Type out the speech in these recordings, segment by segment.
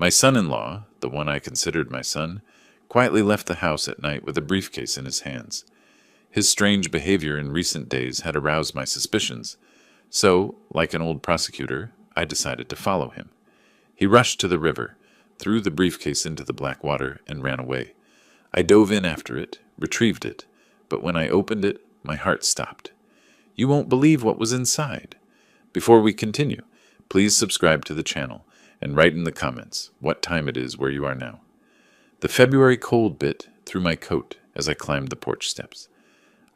My son-in-law, the one I considered my son, quietly left the house at night with a briefcase in his hands. His strange behavior in recent days had aroused my suspicions, so, like an old prosecutor, I decided to follow him. He rushed to the river, threw the briefcase into the black water, and ran away. I dove in after it, retrieved it, but when I opened it, my heart stopped. You won't believe what was inside. Before we continue, please subscribe to the channel and write in the comments what time it is where you are now. The February cold bit through my coat as I climbed the porch steps.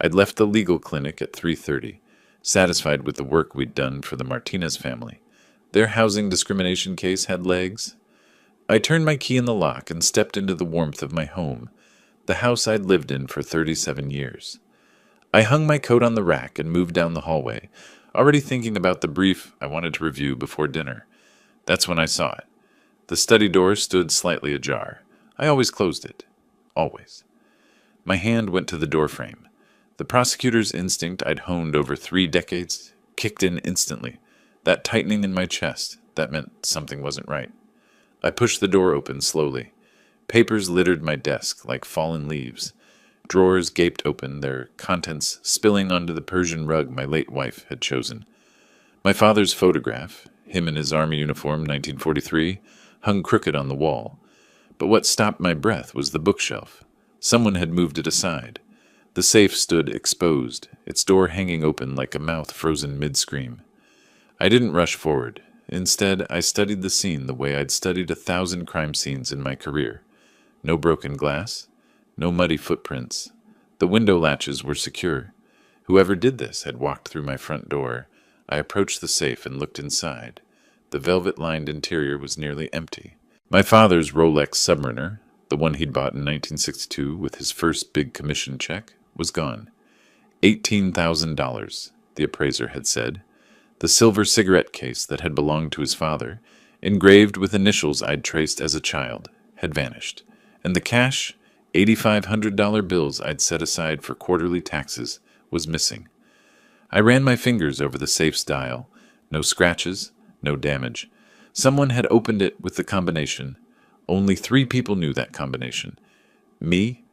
I'd left the legal clinic at 3:30, satisfied with the work we'd done for the Martinez family. Their housing discrimination case had legs. I turned my key in the lock and stepped into the warmth of my home, the house I'd lived in for 37 years. I hung my coat on the rack and moved down the hallway, already thinking about the brief I wanted to review before dinner. That's when I saw it. The study door stood slightly ajar. I always closed it. Always. My hand went to the doorframe. The prosecutor's instinct I'd honed over 3 decades kicked in instantly. That tightening in my chest, that meant something wasn't right. I pushed the door open slowly. Papers littered my desk like fallen leaves. Drawers gaped open, their contents spilling onto the Persian rug my late wife had chosen. My father's photograph, him in his army uniform, 1943, hung crooked on the wall. But what stopped my breath was the bookshelf. Someone had moved it aside. The safe stood exposed, its door hanging open like a mouth frozen mid-scream. I didn't rush forward. Instead, I studied the scene the way I'd studied 1,000 crime scenes in my career. No broken glass, no muddy footprints. The window latches were secure. Whoever did this had walked through my front door. I approached the safe and looked inside. The velvet-lined interior was nearly empty. My father's Rolex Submariner, the one he'd bought in 1962 with his first big commission check, was gone. $18,000, the appraiser had said. The silver cigarette case that had belonged to his father, engraved with initials I'd traced as a child, had vanished, and the cash, $8,500 bills I'd set aside for quarterly taxes, was missing. I ran my fingers over the safe's dial. No scratches, no damage. Someone had opened it with the combination. Only 3 people knew that combination. Me,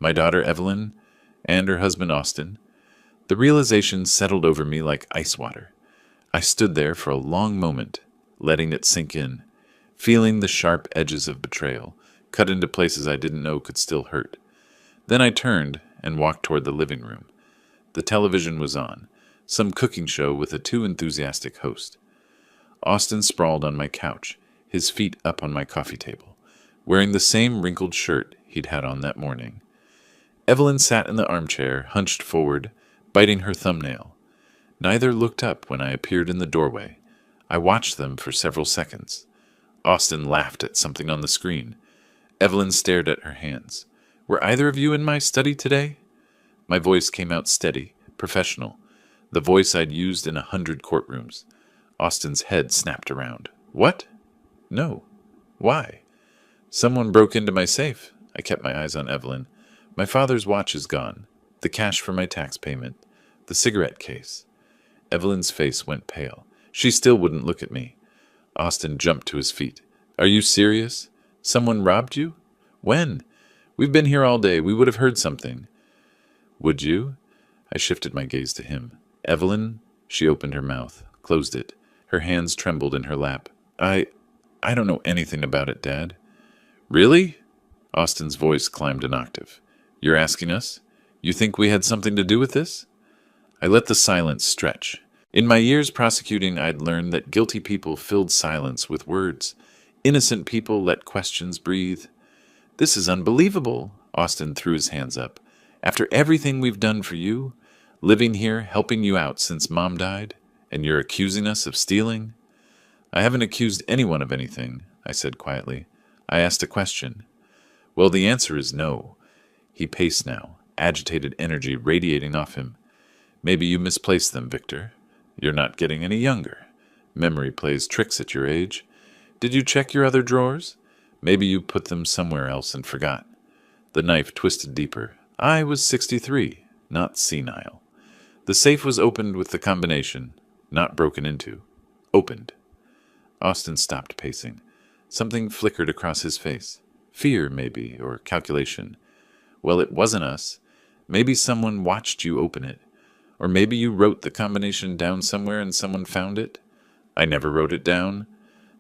my daughter Evelyn, and her husband Austin. The realization settled over me like ice water. I stood there for a long moment, letting it sink in, feeling the sharp edges of betrayal, cut into places I didn't know could still hurt. Then I turned and walked toward the living room. The television was on, some cooking show with a too enthusiastic host. Austin sprawled on my couch, his feet up on my coffee table, wearing the same wrinkled shirt he'd had on that morning. Evelyn sat in the armchair, hunched forward, biting her thumbnail. Neither looked up when I appeared in the doorway. I watched them for several seconds. Austin laughed at something on the screen. Evelyn stared at her hands. Were either of you in my study today? My voice came out steady, professional, the voice I'd used in 100 courtrooms. Austin's head snapped around. What? No. Why? Someone broke into my safe. I kept my eyes on Evelyn. My father's watch is gone. The cash for my tax payment. The cigarette case. Evelyn's face went pale. She still wouldn't look at me. Austin jumped to his feet. Are you serious? Someone robbed you? When? We've been here all day. We would have heard something. Would you? I shifted my gaze to him. Evelyn? She opened her mouth, closed it. Her hands trembled in her lap. I don't know anything about it, Dad. Really? Austin's voice climbed an octave. You're asking us? You think we had something to do with this? I let the silence stretch. In my years prosecuting, I'd learned that guilty people filled silence with words. Innocent people let questions breathe. This is unbelievable, Austin threw his hands up. After everything we've done for you, living here, helping you out since Mom died, and you're accusing us of stealing? I haven't accused anyone of anything, I said quietly. I asked a question. Well, the answer is no. He paced now, agitated energy radiating off him. Maybe you misplaced them, Victor. You're not getting any younger. Memory plays tricks at your age. Did you check your other drawers? Maybe you put them somewhere else and forgot. The knife twisted deeper. I was 63, not senile. The safe was opened with the combination, not broken into. Opened. Austin stopped pacing. Something flickered across his face. Fear, maybe, or calculation. Well, it wasn't us. Maybe someone watched you open it. Or maybe you wrote the combination down somewhere and someone found it. I never wrote it down.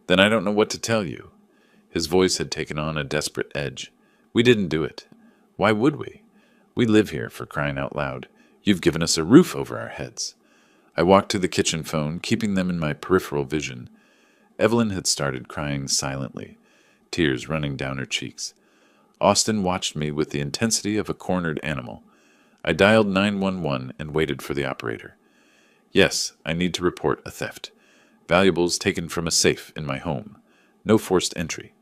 Then I don't know what to tell you. His voice had taken on a desperate edge. We didn't do it. Why would we? We live here, for crying out loud. You've given us a roof over our heads. I walked to the kitchen phone, keeping them in my peripheral vision. Evelyn had started crying silently, tears running down her cheeks. Austin watched me with the intensity of a cornered animal. I dialed 911 and waited for the operator. Yes, I need to report a theft. Valuables taken from a safe in my home. No forced entry.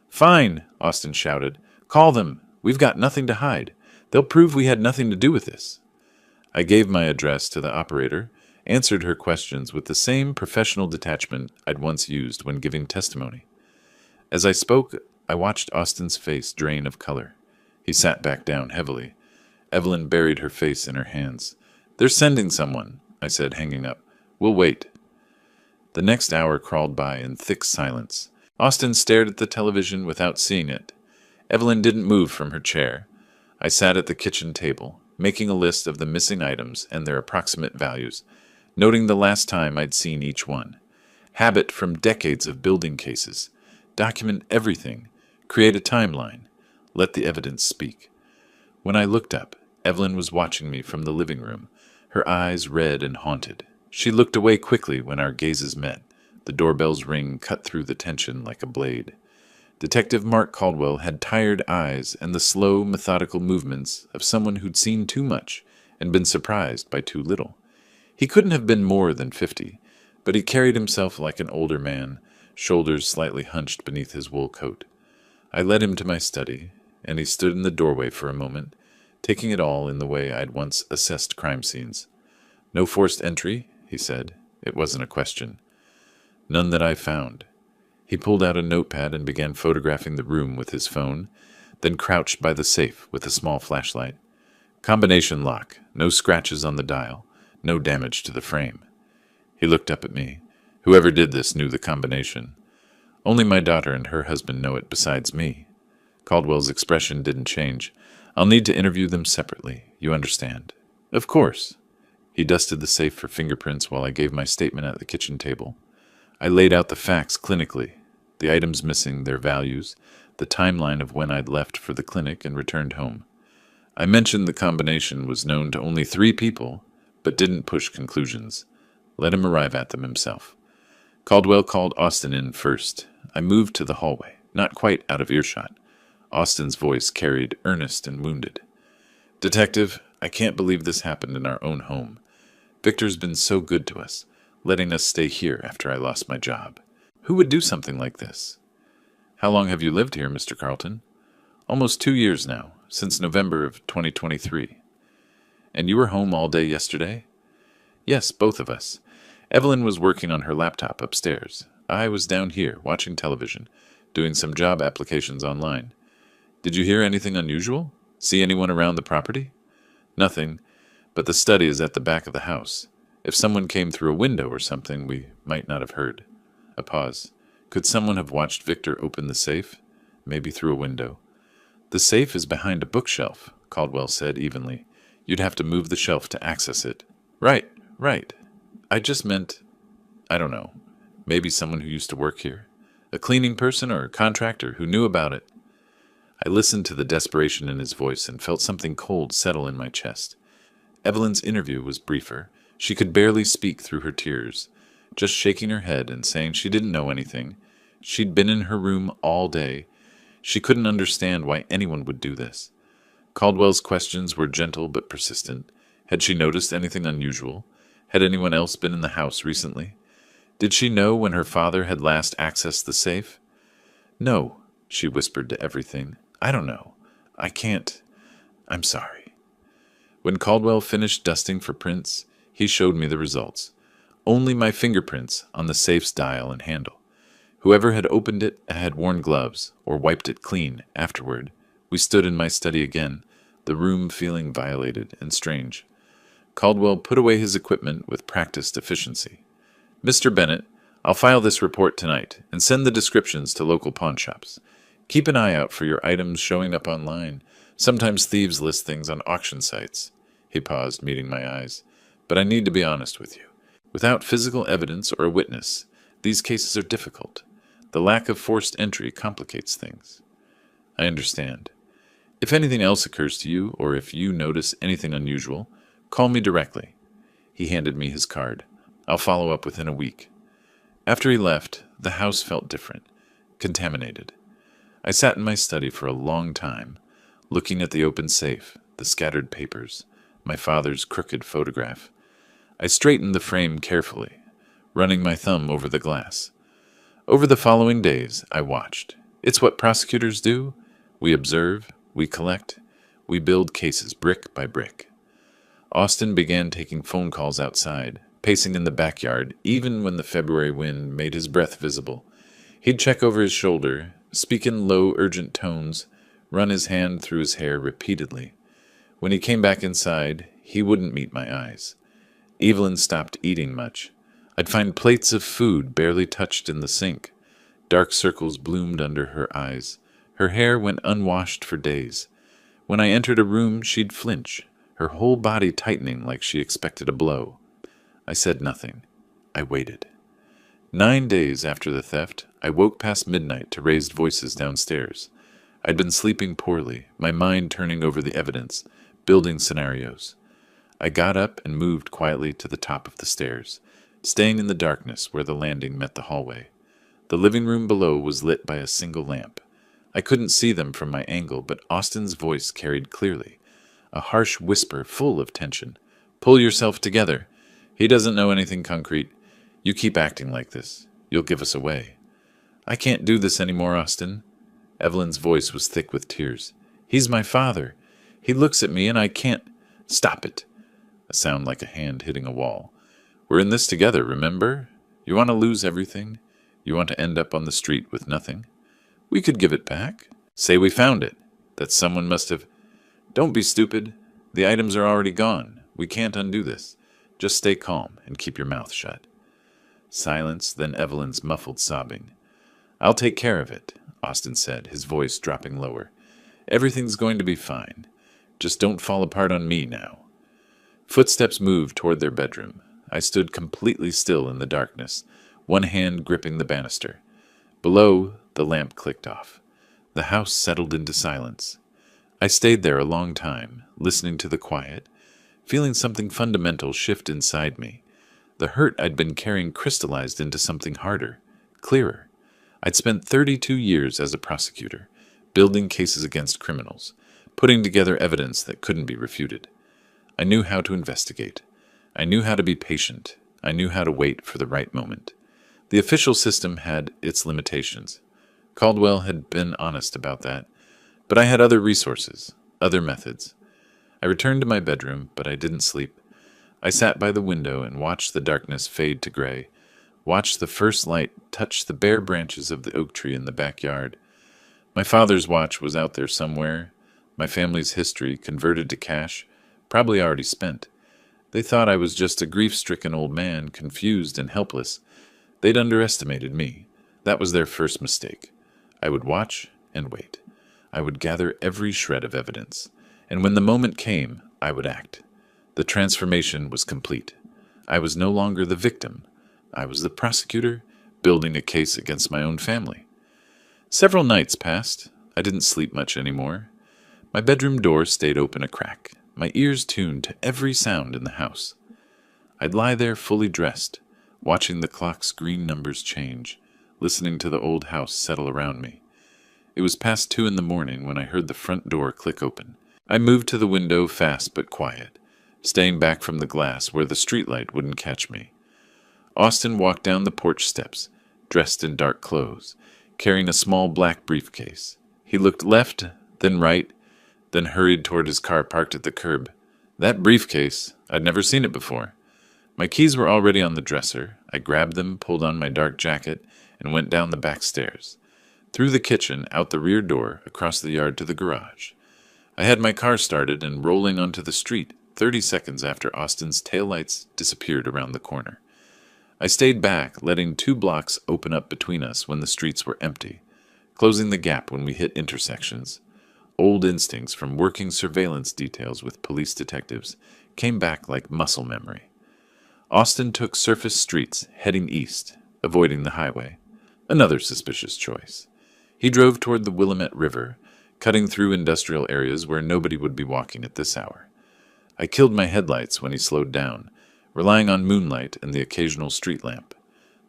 Fine, Austin shouted. Call them. We've got nothing to hide. They'll prove we had nothing to do with this. I gave my address to the operator, answered her questions with the same professional detachment I'd once used when giving testimony. As I spoke, I watched Austin's face drain of color. He sat back down heavily. Evelyn buried her face in her hands. They're sending someone, I said, hanging up. We'll wait. The next hour crawled by in thick silence. Austin stared at the television without seeing it. Evelyn didn't move from her chair. I sat at the kitchen table, making a list of the missing items and their approximate values, noting the last time I'd seen each one. Habit from decades of building cases. Document everything. Create a timeline. Let the evidence speak. When I looked up, Evelyn was watching me from the living room, her eyes red and haunted. She looked away quickly when our gazes met. The doorbell's ring cut through the tension like a blade. Detective Mark Caldwell had tired eyes and the slow, methodical movements of someone who'd seen too much and been surprised by too little. He couldn't have been more than 50, but he carried himself like an older man, shoulders slightly hunched beneath his wool coat. I led him to my study, and he stood in the doorway for a moment, taking it all in the way I'd once assessed crime scenes. No forced entry, he said. It wasn't a question. None that I found. He pulled out a notepad and began photographing the room with his phone, then crouched by the safe with a small flashlight. Combination lock, no scratches on the dial, no damage to the frame. He looked up at me. Whoever did this knew the combination. Only my daughter and her husband know it besides me. Caldwell's expression didn't change. I'll need to interview them separately, you understand. Of course. He dusted the safe for fingerprints while I gave my statement at the kitchen table. I laid out the facts clinically, the items missing, their values, the timeline of when I'd left for the clinic and returned home. I mentioned the combination was known to only 3 people, but didn't push conclusions. Let him arrive at them himself. Caldwell called Austin in first. I moved to the hallway, not quite out of earshot. Austin's voice carried earnest and wounded. Detective, I can't believe this happened in our own home. Victor's been so good to us, letting us stay here after I lost my job. Who would do something like this? How long have you lived here, Mr. Carlton? Almost 2 years now, since November of 2023. And you were home all day yesterday? Yes, both of us. Evelyn was working on her laptop upstairs. I was down here, watching television, doing some job applications online. Did you hear anything unusual? See anyone around the property? Nothing, but the study is at the back of the house. If someone came through a window or something, we might not have heard. A pause. Could someone have watched Victor open the safe? Maybe through a window. The safe is behind a bookshelf, Caldwell said evenly. You'd have to move the shelf to access it. Right. I just meant, I don't know, maybe someone who used to work here. A cleaning person or a contractor who knew about it. I listened to the desperation in his voice and felt something cold settle in my chest. Evelyn's interview was briefer. She could barely speak through her tears, just shaking her head and saying she didn't know anything. She'd been in her room all day. She couldn't understand why anyone would do this. Caldwell's questions were gentle but persistent. Had she noticed anything unusual? Had anyone else been in the house recently? Did she know when her father had last accessed the safe? No, she whispered to everything. I don't know. I can't. I'm sorry. When Caldwell finished dusting for prints, he showed me the results. Only my fingerprints on the safe's dial and handle. Whoever had opened it had worn gloves or wiped it clean afterward. We stood in my study again, the room feeling violated and strange. Caldwell put away his equipment with practiced efficiency. Mr. Bennett, I'll file this report tonight and send the descriptions to local pawn shops. Keep an eye out for your items showing up online. Sometimes thieves list things on auction sites." He paused, meeting my eyes. "But I need to be honest with you. Without physical evidence or a witness, these cases are difficult. The lack of forced entry complicates things." "I understand. If anything else occurs to you, or if you notice anything unusual, call me directly." He handed me his card. "I'll follow up within a week." After he left, the house felt different, contaminated. I sat in my study for a long time, looking at the open safe, the scattered papers, my father's crooked photograph. I straightened the frame carefully, running my thumb over the glass. Over the following days, I watched. It's what prosecutors do. We observe, we collect, we build cases brick by brick. Austin began taking phone calls outside, pacing in the backyard, even when the February wind made his breath visible. He'd check over his shoulder, speak in low, urgent tones, run his hand through his hair repeatedly. When he came back inside, he wouldn't meet my eyes. Evelyn stopped eating much. I'd find plates of food barely touched in the sink. Dark circles bloomed under her eyes. Her hair went unwashed for days. When I entered a room, she'd flinch, her whole body tightening like she expected a blow. I said nothing. I waited. 9 days after the theft, I woke past midnight to raised voices downstairs. I'd been sleeping poorly, my mind turning over the evidence, building scenarios. I got up and moved quietly to the top of the stairs, staying in the darkness where the landing met the hallway. The living room below was lit by a single lamp. I couldn't see them from my angle, but Austin's voice carried clearly, a harsh whisper full of tension. "Pull yourself together. He doesn't know anything concrete. You keep acting like this. You'll give us away." "I can't do this anymore, Austin." Evelyn's voice was thick with tears. "He's my father. He looks at me and I can't—" "Stop it." A sound like a hand hitting a wall. "We're in this together, remember? You want to lose everything? You want to end up on the street with nothing? We could give it back. Say we found it. That someone must have— Don't be stupid. The items are already gone. We can't undo this. Just stay calm and keep your mouth shut." Silence, then Evelyn's muffled sobbing. "I'll take care of it," Austin said, his voice dropping lower. "Everything's going to be fine. Just don't fall apart on me now." Footsteps moved toward their bedroom. I stood completely still in the darkness, one hand gripping the banister. Below, the lamp clicked off. The house settled into silence. I stayed there a long time, listening to the quiet, feeling something fundamental shift inside me. The hurt I'd been carrying crystallized into something harder, clearer. I'd spent 32 years as a prosecutor, building cases against criminals, putting together evidence that couldn't be refuted. I knew how to investigate. I knew how to be patient. I knew how to wait for the right moment. The official system had its limitations. Caldwell had been honest about that. But I had other resources, other methods. I returned to my bedroom, but I didn't sleep. I sat by the window and watched the darkness fade to gray, watched the first light touch the bare branches of the oak tree in the backyard. My father's watch was out there somewhere, my family's history converted to cash, probably already spent. They thought I was just a grief-stricken old man, confused and helpless. They'd underestimated me. That was their first mistake. I would watch and wait. I would gather every shred of evidence, and when the moment came, I would act. The transformation was complete. I was no longer the victim. I was the prosecutor, building a case against my own family. Several nights passed. I didn't sleep much anymore. My bedroom door stayed open a crack, my ears tuned to every sound in the house. I'd lie there fully dressed, watching the clock's green numbers change, listening to the old house settle around me. It was past 2 in the morning when I heard the front door click open. I moved to the window fast but quiet, staying back from the glass where the streetlight wouldn't catch me. Austin walked down the porch steps, dressed in dark clothes, carrying a small black briefcase. He looked left, then right, then hurried toward his car parked at the curb. That briefcase, I'd never seen it before. My keys were already on the dresser. I grabbed them, pulled on my dark jacket, and went down the back stairs. Through the kitchen, out the rear door, across the yard to the garage. I had my car started and rolling onto the street 30 seconds after Austin's taillights disappeared around the corner. I stayed back, letting 2 blocks open up between us when the streets were empty, closing the gap when we hit intersections. Old instincts from working surveillance details with police detectives came back like muscle memory. Austin took surface streets, heading east, avoiding the highway. Another suspicious choice. He drove toward the Willamette River, cutting through industrial areas where nobody would be walking at this hour. I killed my headlights when he slowed down, relying on moonlight and the occasional street lamp.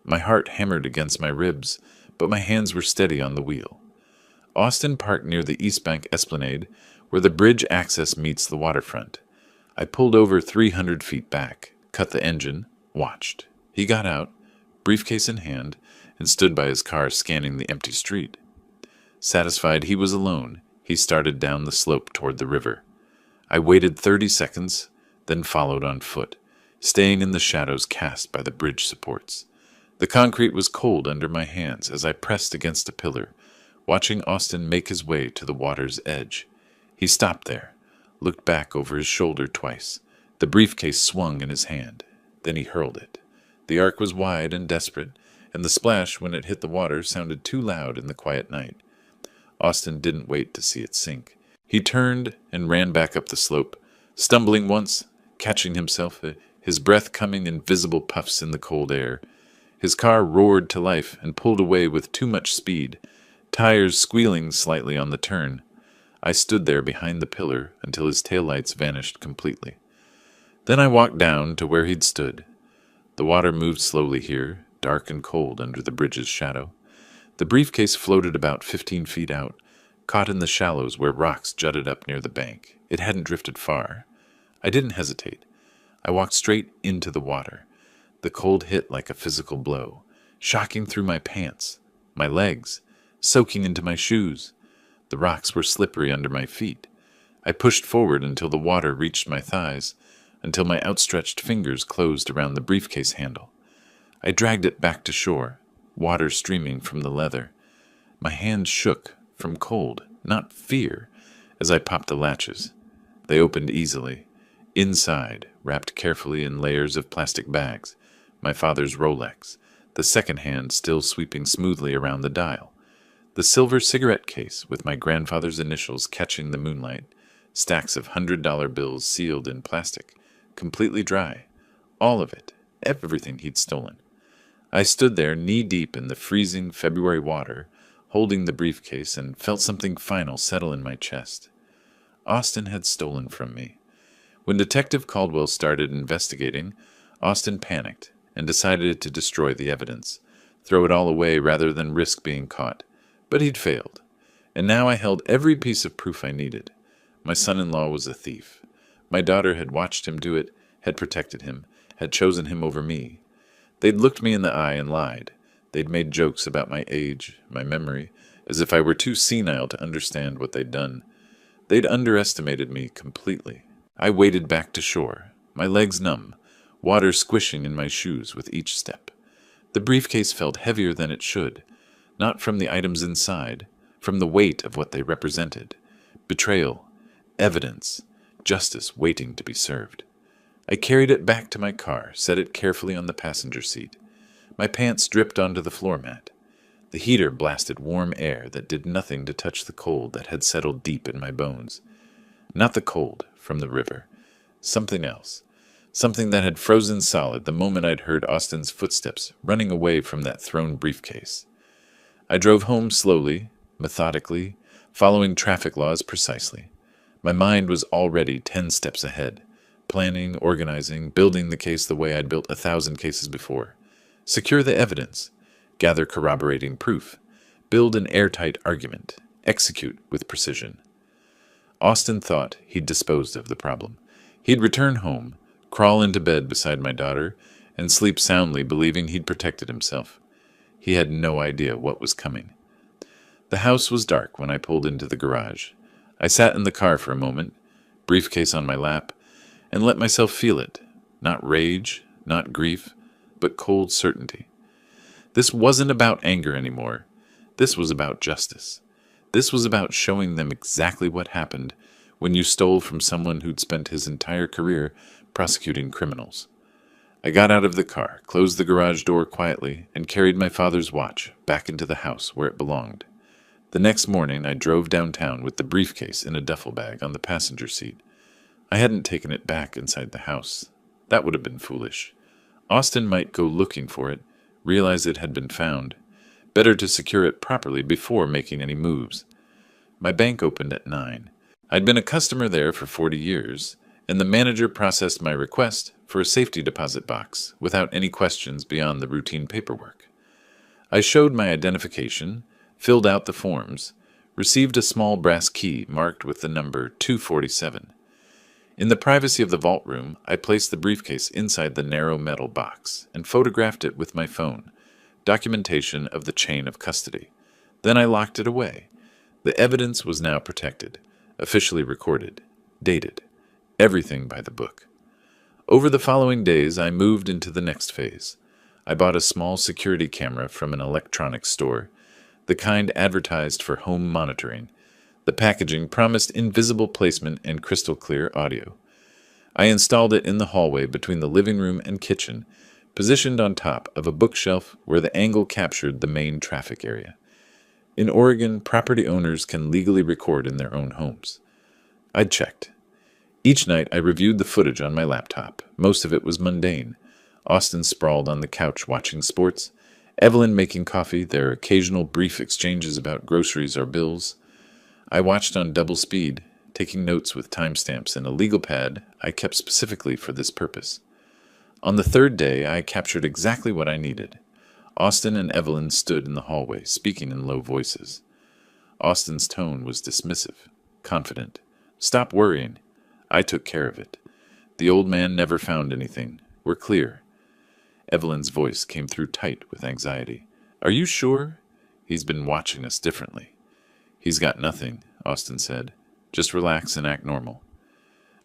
My heart hammered against my ribs, but my hands were steady on the wheel. Austin parked near the East Bank Esplanade, where the bridge access meets the waterfront. I pulled over 300 feet back, cut the engine, watched. He got out, briefcase in hand, and stood by his car scanning the empty street. Satisfied he was alone, he started down the slope toward the river. I waited 30 seconds, then followed on foot, staying in the shadows cast by the bridge supports. The concrete was cold under my hands as I pressed against a pillar, watching Austin make his way to the water's edge. He stopped there, looked back over his shoulder twice. The briefcase swung in his hand. Then he hurled it. The arc was wide and desperate, and the splash when it hit the water sounded too loud in the quiet night. Austin didn't wait to see it sink. He turned and ran back up the slope, stumbling once, catching himself, his breath coming in visible puffs in the cold air. His car roared to life and pulled away with too much speed, tires squealing slightly on the turn. I stood there behind the pillar until his taillights vanished completely. Then I walked down to where he'd stood. The water moved slowly here, dark and cold under the bridge's shadow. The briefcase floated about 15 feet out, caught in the shallows where rocks jutted up near the bank. It hadn't drifted far. I didn't hesitate. I walked straight into the water. The cold hit like a physical blow, shocking through my pants, my legs, soaking into my shoes. The rocks were slippery under my feet. I pushed forward until the water reached my thighs, until my outstretched fingers closed around the briefcase handle. I dragged it back to shore, water streaming from the leather. My hands shook from cold, not fear, as I popped the latches. They opened easily. Inside, wrapped carefully in layers of plastic bags, my father's Rolex, the second hand still sweeping smoothly around the dial. The silver cigarette case with my grandfather's initials catching the moonlight, stacks of $100 bills sealed in plastic, completely dry. All of it, everything he'd stolen. I stood there knee-deep in the freezing February water, holding the briefcase, and felt something final settle in my chest. Austin had stolen from me. When Detective Caldwell started investigating, Austin panicked and decided to destroy the evidence, throw it all away rather than risk being caught. But he'd failed, and now I held every piece of proof I needed. My son-in-law was a thief. My daughter had watched him do it, had protected him, had chosen him over me. They'd looked me in the eye and lied. They'd made jokes about my age, my memory, as if I were too senile to understand what they'd done. They'd underestimated me completely. I waded back to shore, my legs numb, water squishing in my shoes with each step. The briefcase felt heavier than it should, not from the items inside, from the weight of what they represented. Betrayal, evidence, justice waiting to be served. I carried it back to my car, set it carefully on the passenger seat. My pants dripped onto the floor mat. The heater blasted warm air that did nothing to touch the cold that had settled deep in my bones. Not the cold from the river. Something else. Something that had frozen solid the moment I'd heard Austin's footsteps running away from that thrown briefcase. I drove home slowly, methodically, following traffic laws precisely. My mind was already 10 steps ahead, planning, organizing, building the case the way I'd built 1,000 cases before. Secure the evidence, gather corroborating proof, build an airtight argument, execute with precision. Austin thought he'd disposed of the problem. He'd return home, crawl into bed beside my daughter, and sleep soundly believing he'd protected himself. He had no idea what was coming. The house was dark when I pulled into the garage. I sat in the car for a moment, briefcase on my lap, and let myself feel it. Not rage, not grief, but cold certainty. This wasn't about anger anymore. This was about justice. This was about showing them exactly what happened when you stole from someone who'd spent his entire career prosecuting criminals. I got out of the car, closed the garage door quietly, and carried my father's watch back into the house where it belonged. The next morning, I drove downtown with the briefcase in a duffel bag on the passenger seat. I hadn't taken it back inside the house. That would have been foolish. Austin might go looking for it, realize it had been found. Better to secure it properly before making any moves. My bank opened at 9. I'd been a customer there for 40 years, and the manager processed my request for a safety deposit box without any questions beyond the routine paperwork. I showed my identification, filled out the forms, received a small brass key marked with the number 247. In the privacy of the vault room, I placed the briefcase inside the narrow metal box and photographed it with my phone, documentation of the chain of custody. Then I locked it away. The evidence was now protected, officially recorded, dated, everything by the book. Over the following days, I moved into the next phase. I bought a small security camera from an electronics store, the kind advertised for home monitoring. The packaging promised invisible placement and crystal clear audio. I installed it in the hallway between the living room and kitchen, positioned on top of a bookshelf where the angle captured the main traffic area. In Oregon, property owners can legally record in their own homes. I'd checked. Each night I reviewed the footage on my laptop. Most of it was mundane. Austin sprawled on the couch watching sports, Evelyn making coffee, their occasional brief exchanges about groceries or bills. I watched on double speed, taking notes with timestamps in a legal pad I kept specifically for this purpose. On the third day, I captured exactly what I needed. Austin and Evelyn stood in the hallway, speaking in low voices. Austin's tone was dismissive, confident. "Stop worrying. I took care of it. The old man never found anything. We're clear." Evelyn's voice came through tight with anxiety. "Are you sure? He's been watching us differently." "He's got nothing," Austin said. "Just relax and act normal."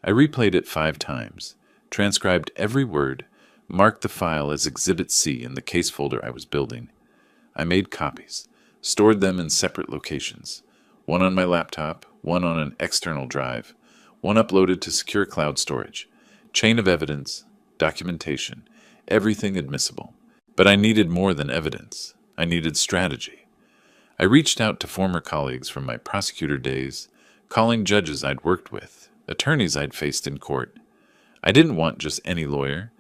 I replayed it 5 times, transcribed every word, marked the file as Exhibit C in the case folder I was building. I made copies, stored them in separate locations, one on my laptop, one on an external drive, one uploaded to secure cloud storage. Chain of evidence, documentation, everything admissible. But I needed more than evidence. I needed strategy. I reached out to former colleagues from my prosecutor days, calling judges I'd worked with, attorneys I'd faced in court. I didn't want just any lawyer.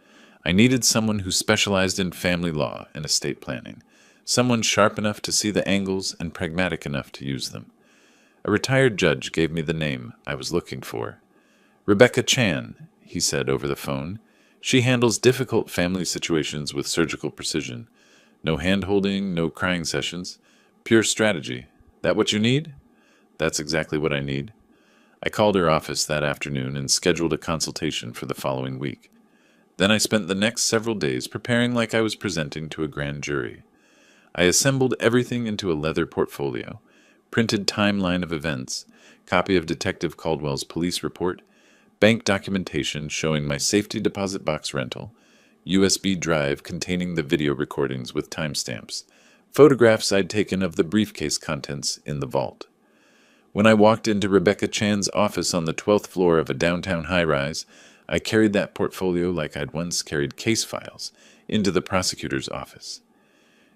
I needed someone who specialized in family law and estate planning, someone sharp enough to see the angles and pragmatic enough to use them. A retired judge gave me the name I was looking for. "Rebecca Chan," he said over the phone. "She handles difficult family situations with surgical precision. No hand-holding, no crying sessions. Pure strategy. That what you need?" "That's exactly what I need." I called her office that afternoon and scheduled a consultation for the following week. Then I spent the next several days preparing like I was presenting to a grand jury. I assembled everything into a leather portfolio, printed timeline of events, copy of Detective Caldwell's police report, bank documentation showing my safety deposit box rental, USB drive containing the video recordings with timestamps, photographs I'd taken of the briefcase contents in the vault. When I walked into Rebecca Chan's office on the 12th floor of a downtown high-rise, I carried that portfolio like I'd once carried case files into the prosecutor's office.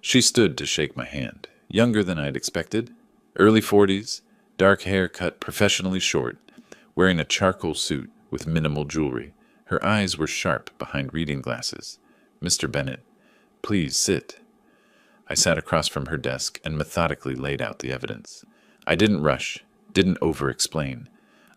She stood to shake my hand, younger than I'd expected, early 40s, dark hair cut professionally short, wearing a charcoal suit with minimal jewelry. Her eyes were sharp behind reading glasses. "Mr. Bennett, please sit." I sat across from her desk and methodically laid out the evidence. I didn't rush, didn't over-explain.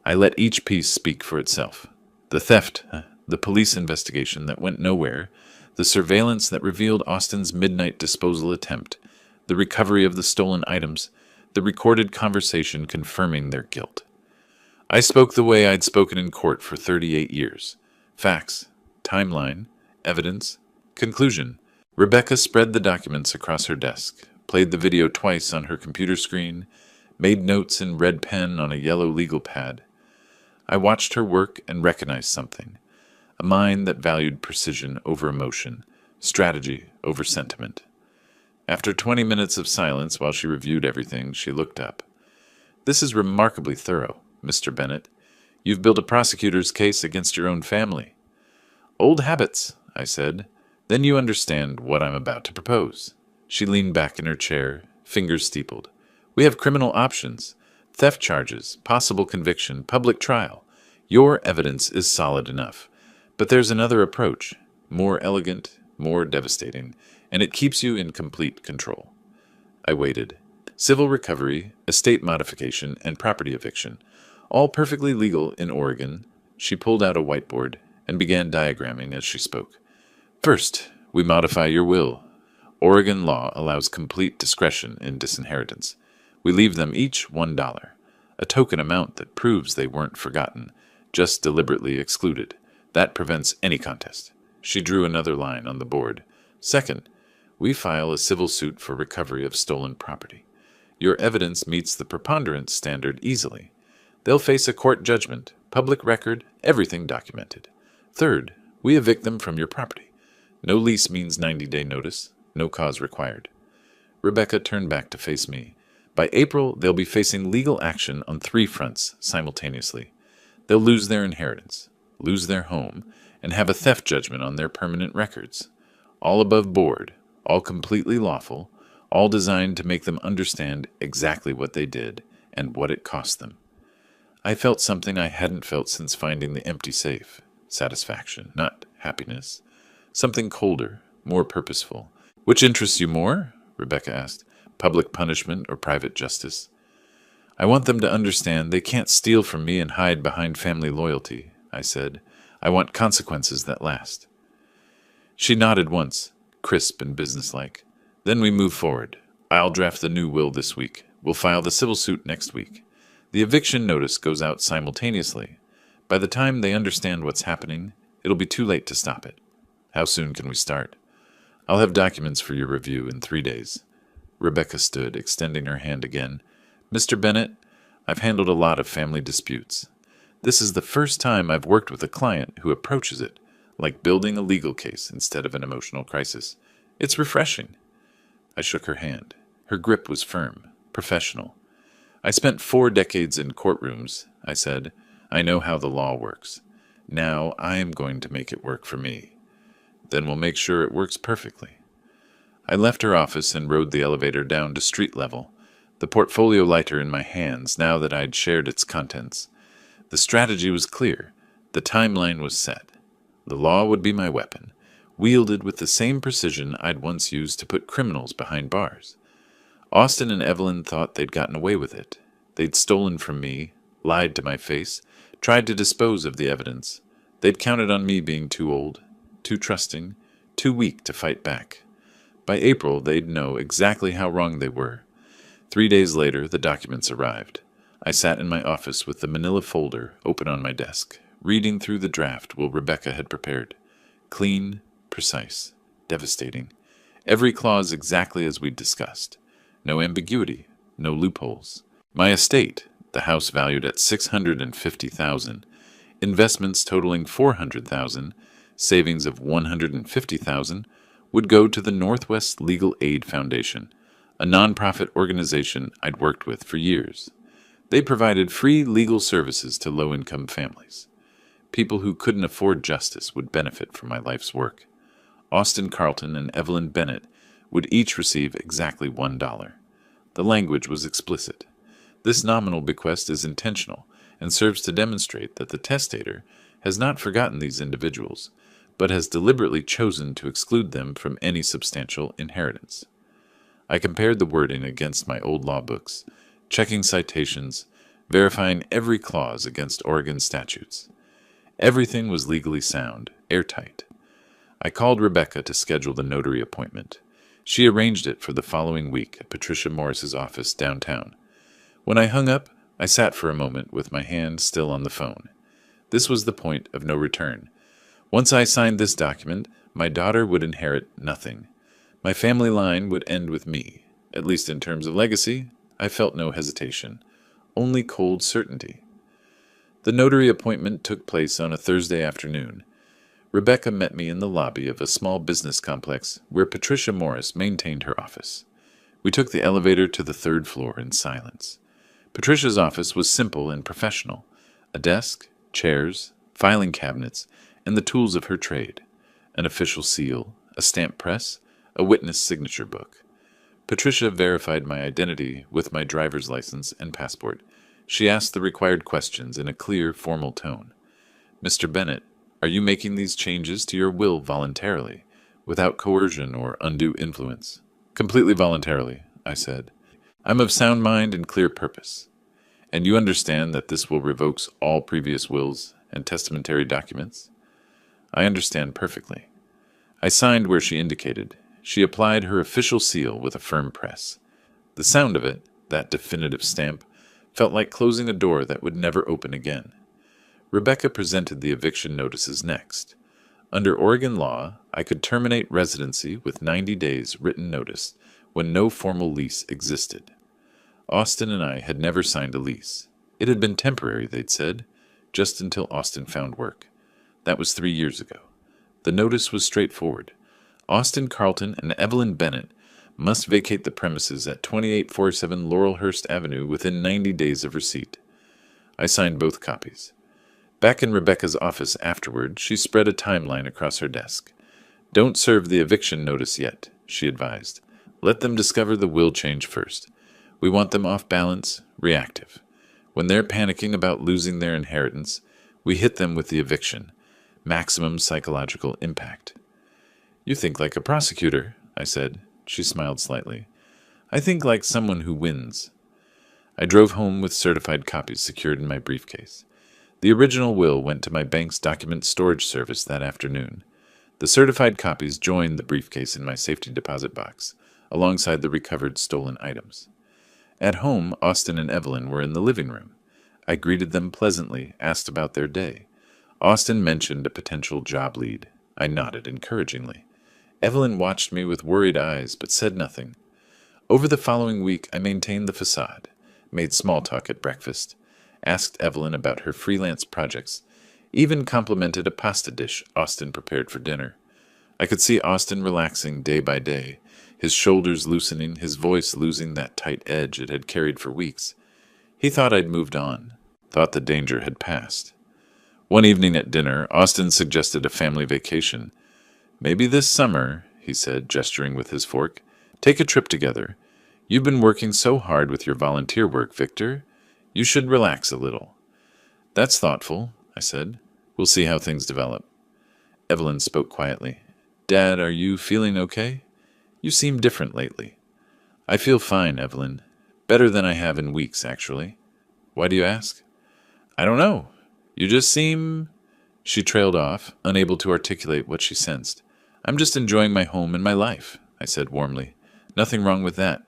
I let each piece speak for itself. The theft, the police investigation that went nowhere, the surveillance that revealed Austin's midnight disposal attempt, the recovery of the stolen items, the recorded conversation confirming their guilt. I spoke the way I'd spoken in court for 38 years. Facts, timeline, evidence, conclusion. Rebecca spread the documents across her desk, played the video twice on her computer screen, made notes in red pen on a yellow legal pad. I watched her work and recognized something. A mind that valued precision over emotion, strategy over sentiment. After 20 minutes of silence while she reviewed everything, she looked up. "This is remarkably thorough, Mr. Bennett. You've built a prosecutor's case against your own family." "Old habits," I said. "Then you understand what I'm about to propose." She leaned back in her chair, fingers steepled. "We have criminal options. Theft charges, possible conviction, public trial. Your evidence is solid enough. But there's another approach, more elegant, more devastating, and it keeps you in complete control." I waited. Civil recovery, estate modification, and property eviction, all perfectly legal in Oregon. She pulled out a whiteboard and began diagramming as she spoke. "First, we modify your will. Oregon law allows complete discretion in disinheritance. We leave them each $1, a token amount that proves they weren't forgotten, just deliberately excluded. That prevents any contest." She drew another line on the board. "Second, we file a civil suit for recovery of stolen property. Your evidence meets the preponderance standard easily. They'll face a court judgment, public record, everything documented. Third, we evict them from your property. No lease means 90-day notice, no cause required." Rebecca turned back to face me. "By April, they'll be facing legal action on 3 fronts simultaneously. They'll lose their inheritance, lose their home, and have a theft judgment on their permanent records. All above board, all completely lawful, all designed to make them understand exactly what they did and what it cost them." I felt something I hadn't felt since finding the empty safe. Satisfaction, not happiness. Something colder, more purposeful. "Which interests you more?" Rebecca asked. "Public punishment or private justice?" "I want them to understand they can't steal from me and hide behind family loyalty," I said. "I want consequences that last." She nodded once, crisp and businesslike. "Then we move forward. I'll draft the new will this week. We'll file the civil suit next week. The eviction notice goes out simultaneously. By the time they understand what's happening, it'll be too late to stop it. How soon can we start?" "I'll have documents for your review in 3 days." Rebecca stood, extending her hand again. "Mr. Bennett, I've handled a lot of family disputes. This is the first time I've worked with a client who approaches it like building a legal case instead of an emotional crisis. It's refreshing." I shook her hand. Her grip was firm, professional. "I spent 4 decades in courtrooms," I said. "I know how the law works. Now I am going to make it work for me. Then we'll make sure it works perfectly." I left her office and rode the elevator down to street level, the portfolio lighter in my hands now that I'd shared its contents. The strategy was clear. The timeline was set. The law would be my weapon, wielded with the same precision I'd once used to put criminals behind bars. Austin and Evelyn thought they'd gotten away with it. They'd stolen from me, lied to my face, tried to dispose of the evidence. They'd counted on me being too old, too trusting, too weak to fight back. By April, they'd know exactly how wrong they were. 3 days later, the documents arrived. I sat in my office with the manila folder open on my desk, reading through the draft Will Rebecca had prepared. Clean, precise, devastating. Every clause exactly as we'd discussed. No ambiguity, no loopholes. My estate, the house valued at $650,000, investments totaling $400,000, savings of $150,000, would go to the Northwest Legal Aid Foundation, a nonprofit organization I'd worked with for years. They provided free legal services to low-income families. People who couldn't afford justice would benefit from my life's work. Austin Carlton and Evelyn Bennett would each receive exactly $1. The language was explicit. This nominal bequest is intentional and serves to demonstrate that the testator has not forgotten these individuals, but has deliberately chosen to exclude them from any substantial inheritance. I compared the wording against my old law books, checking citations, verifying every clause against Oregon statutes. Everything was legally sound, airtight. I called Rebecca to schedule the notary appointment. She arranged it for the following week at Patricia Morris's office downtown. When I hung up, I sat for a moment with my hand still on the phone. This was the point of no return. Once I signed this document, my daughter would inherit nothing. My family line would end with me. At least in terms of legacy, I felt no hesitation, only cold certainty. The notary appointment took place on a Thursday afternoon. Rebecca met me in the lobby of a small business complex where Patricia Morris maintained her office. We took the elevator to the 3rd floor in silence. Patricia's office was simple and professional. A desk, chairs, filing cabinets, and the tools of her trade. an official seal, a stamp press, a witness signature book. Patricia verified my identity with my driver's license and passport. She asked the required questions in a clear, formal tone. Mr. Bennett, are you making these changes to your will voluntarily, without coercion or undue influence? Completely voluntarily, I said. I'm of sound mind and clear purpose. And you understand that this will revoke all previous wills and testamentary documents? I understand perfectly. I signed where she indicated. She applied her official seal with a firm press. The sound of it, that definitive stamp, felt like closing a door that would never open again. Rebecca presented the eviction notices next. Under Oregon law, I could terminate residency with 90 days written notice when no formal lease existed. Austin and I had never signed a lease. It had been temporary, they'd said, just until Austin found work. That was 3 years ago. The notice was straightforward. Austin Carlton and Evelyn Bennett must vacate the premises at 2847 Laurelhurst Avenue within 90 days of receipt. I signed both copies. Back in Rebecca's office afterward, she spread a timeline across her desk. Don't serve the eviction notice yet, she advised. Let them discover the will change first. We want them off balance, reactive. When they're panicking about losing their inheritance, we hit them with the eviction. Maximum psychological impact. You think like a prosecutor, I said. She smiled slightly. I think like someone who wins. I drove home with certified copies secured in my briefcase. The original will went to my bank's document storage service that afternoon. The certified copies joined the briefcase in my safety deposit box, alongside the recovered stolen items. At home, Austin and Evelyn were in the living room. I greeted them pleasantly, asked about their day. Austin mentioned a potential job lead. I nodded encouragingly. Evelyn watched me with worried eyes, but said nothing. Over the following week, I maintained the facade, made small talk at breakfast, asked Evelyn about her freelance projects, even complimented a pasta dish Austin prepared for dinner. I could see Austin relaxing day by day, his shoulders loosening, his voice losing that tight edge it had carried for weeks. He thought I'd moved on, thought the danger had passed. One evening at dinner, Austin suggested a family vacation. Maybe this summer, he said, gesturing with his fork. Take a trip together. You've been working so hard with your volunteer work, Victor. You should relax a little. That's thoughtful, I said. We'll see how things develop. Evelyn spoke quietly. Dad, are you feeling okay? You seem different lately. I feel fine, Evelyn. Better than I have in weeks, actually. Why do you ask? I don't know. You just seem... She trailed off, unable to articulate what she sensed. I'm just enjoying my home and my life, I said warmly. Nothing wrong with that.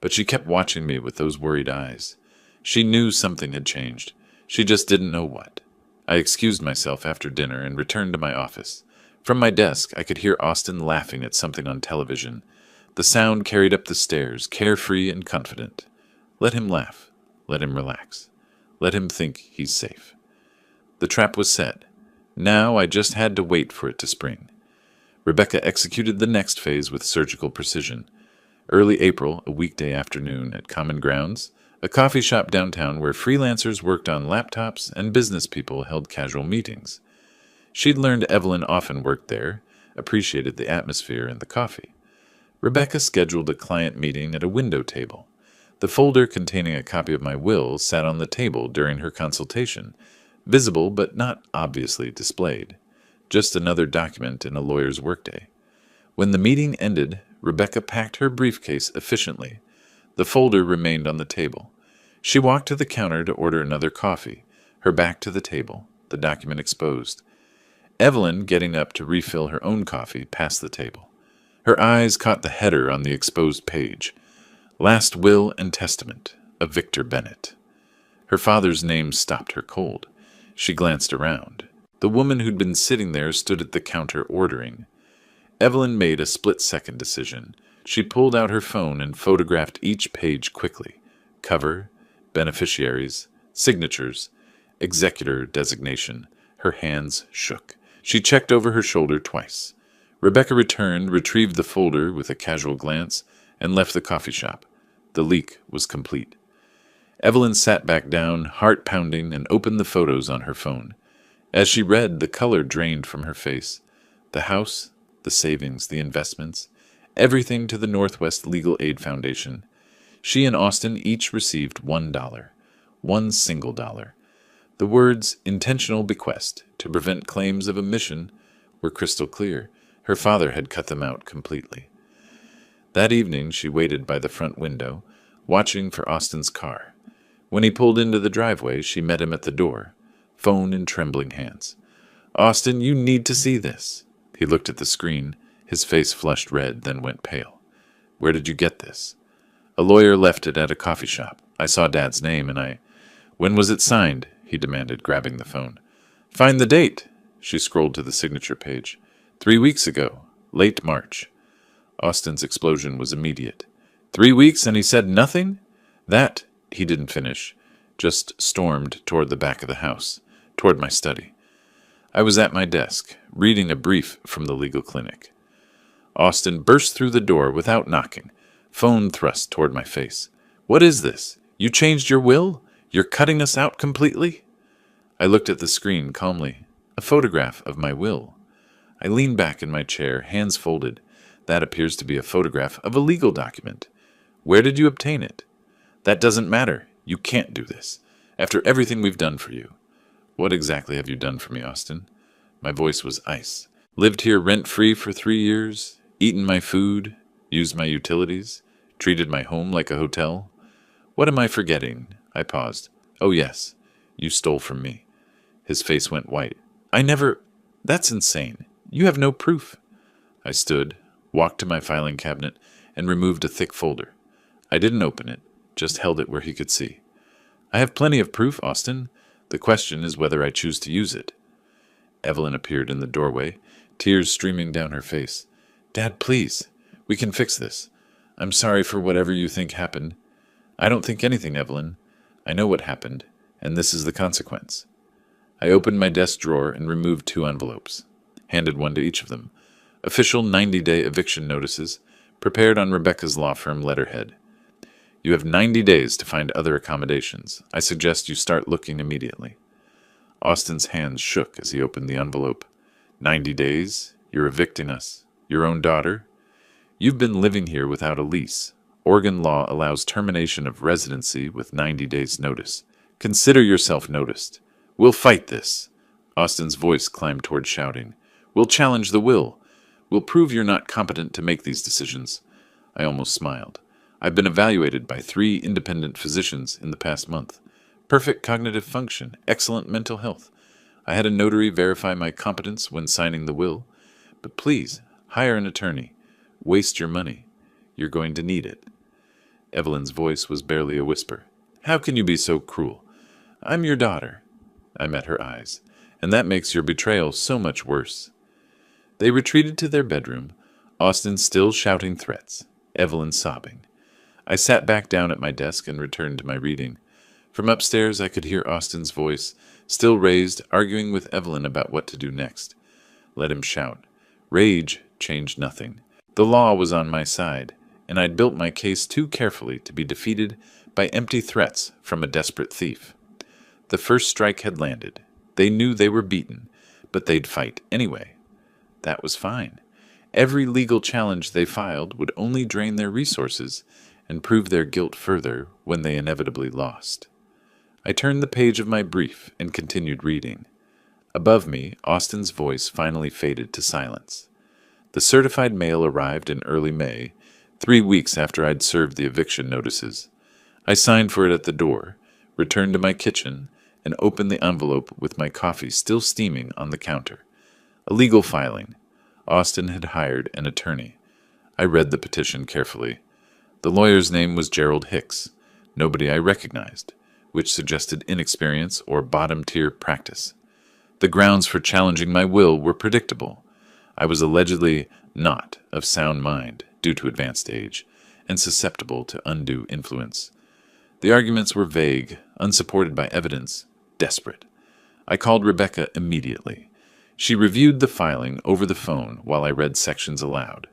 But she kept watching me with those worried eyes. She knew something had changed. She just didn't know what. I excused myself after dinner and returned to my office. From my desk, I could hear Austin laughing at something on television. The sound carried up the stairs, carefree and confident. Let him laugh. Let him relax. Let him think he's safe. The trap was set. Now I just had to wait for it to spring. Rebecca executed the next phase with surgical precision. Early April, a weekday afternoon at Common Grounds, a coffee shop downtown where freelancers worked on laptops and business people held casual meetings. She'd learned Evelyn often worked there, appreciated the atmosphere and the coffee. Rebecca scheduled a client meeting at a window table. The folder containing a copy of my will sat on the table during her consultation, visible but not obviously displayed. Just another document in a lawyer's workday. When the meeting ended, Rebecca packed her briefcase efficiently. The folder remained on the table. She walked to the counter to order another coffee, her back to the table, the document exposed. Evelyn, getting up to refill her own coffee, passed the table. Her eyes caught the header on the exposed page. Last Will and Testament of Victor Bennett. Her father's name stopped her cold. She glanced around. The woman who'd been sitting there stood at the counter ordering. Evelyn made a split-second decision. She pulled out her phone and photographed each page quickly. Cover, beneficiaries, signatures, executor designation. Her hands shook. She checked over her shoulder twice. Rebecca returned, retrieved the folder with a casual glance, and left the coffee shop. The leak was complete. Evelyn sat back down, heart pounding, and opened the photos on her phone. As she read, the color drained from her face. The house, the savings, the investments, everything to the Northwest Legal Aid Foundation. She and Austin each received $1, one single dollar. The words intentional bequest to prevent claims of omission were crystal clear. Her father had cut them out completely. That evening she waited by the front window, watching for Austin's car. When he pulled into the driveway, she met him at the door, phone in trembling hands. "Austin, you need to see this." He looked at the screen. His face flushed red, then went pale. "Where did you get this?" "A lawyer left it at a coffee shop. I saw Dad's name and "When was it signed?" he demanded, grabbing the phone. "Find the date." She scrolled to the signature page. 3 weeks ago, late March. Austin's explosion was immediate. 3 weeks and he said nothing? That, he didn't finish, just stormed toward the back of the house, toward my study. I was at my desk, reading a brief from the legal clinic. Austin burst through the door without knocking, phone thrust toward my face. "What is this? You changed your will? You're cutting us out completely?" I looked at the screen calmly. A photograph of my will. I leaned back in my chair, hands folded. That appears to be a photograph of a legal document. "Where did you obtain it?" "That doesn't matter. You can't do this. After everything we've done for you." "What exactly have you done for me, Austin?" My voice was ice. "Lived here rent-free for 3 years, eaten my food, used my utilities, treated my home like a hotel. What am I forgetting?" I paused. "Oh yes, you stole from me." His face went white. "I never... That's insane. You have no proof." I stood, walked to my filing cabinet, and removed a thick folder. I didn't open it, just held it where he could see. "I have plenty of proof, Austin. The question is whether I choose to use it." Evelyn appeared in the doorway, tears streaming down her face. "Dad, please. We can fix this. I'm sorry for whatever you think happened." "I don't think anything, Evelyn. I know what happened, and this is the consequence." I opened my desk drawer and removed 2 envelopes, handed one to each of them. Official 90-day eviction notices, prepared on Rebecca's law firm letterhead. "You have 90 days to find other accommodations. I suggest you start looking immediately." Austin's hands shook as he opened the envelope. 90 days? You're evicting us? Your own daughter? You've been living here without a lease. Oregon law allows termination of residency with 90 days' notice. Consider yourself noticed. We'll fight this. Austin's voice climbed toward shouting. We'll challenge the will. We'll prove you're not competent to make these decisions. I almost smiled. I've been evaluated by 3 independent physicians in the past month. Perfect cognitive function, excellent mental health. I had a notary verify my competence when signing the will. But please, hire an attorney. Waste your money. You're going to need it. Evelyn's voice was barely a whisper. How can you be so cruel? I'm your daughter. I met her eyes. And that makes your betrayal so much worse. They retreated to their bedroom, Austin still shouting threats, Evelyn sobbing. I sat back down at my desk and returned to my reading. From upstairs I could hear Austin's voice, still raised, arguing with Evelyn about what to do next. Let him shout. Rage changed nothing. The law was on my side, and I'd built my case too carefully to be defeated by empty threats from a desperate thief. The first strike had landed. They knew they were beaten, but they'd fight anyway. That was fine. Every legal challenge they filed would only drain their resources and prove their guilt further when they inevitably lost. I turned the page of my brief and continued reading. Above me, Austin's voice finally faded to silence. The certified mail arrived in early May, 3 weeks after I'd served the eviction notices. I signed for it at the door, returned to my kitchen, and opened the envelope with my coffee still steaming on the counter. A legal filing. Austin had hired an attorney. I read the petition carefully. The lawyer's name was Gerald Hicks, nobody I recognized, which suggested inexperience or bottom-tier practice. The grounds for challenging my will were predictable. I was allegedly not of sound mind due to advanced age and susceptible to undue influence. The arguments were vague, unsupported by evidence, desperate. I called Rebecca immediately. She reviewed the filing over the phone while I read sections aloud.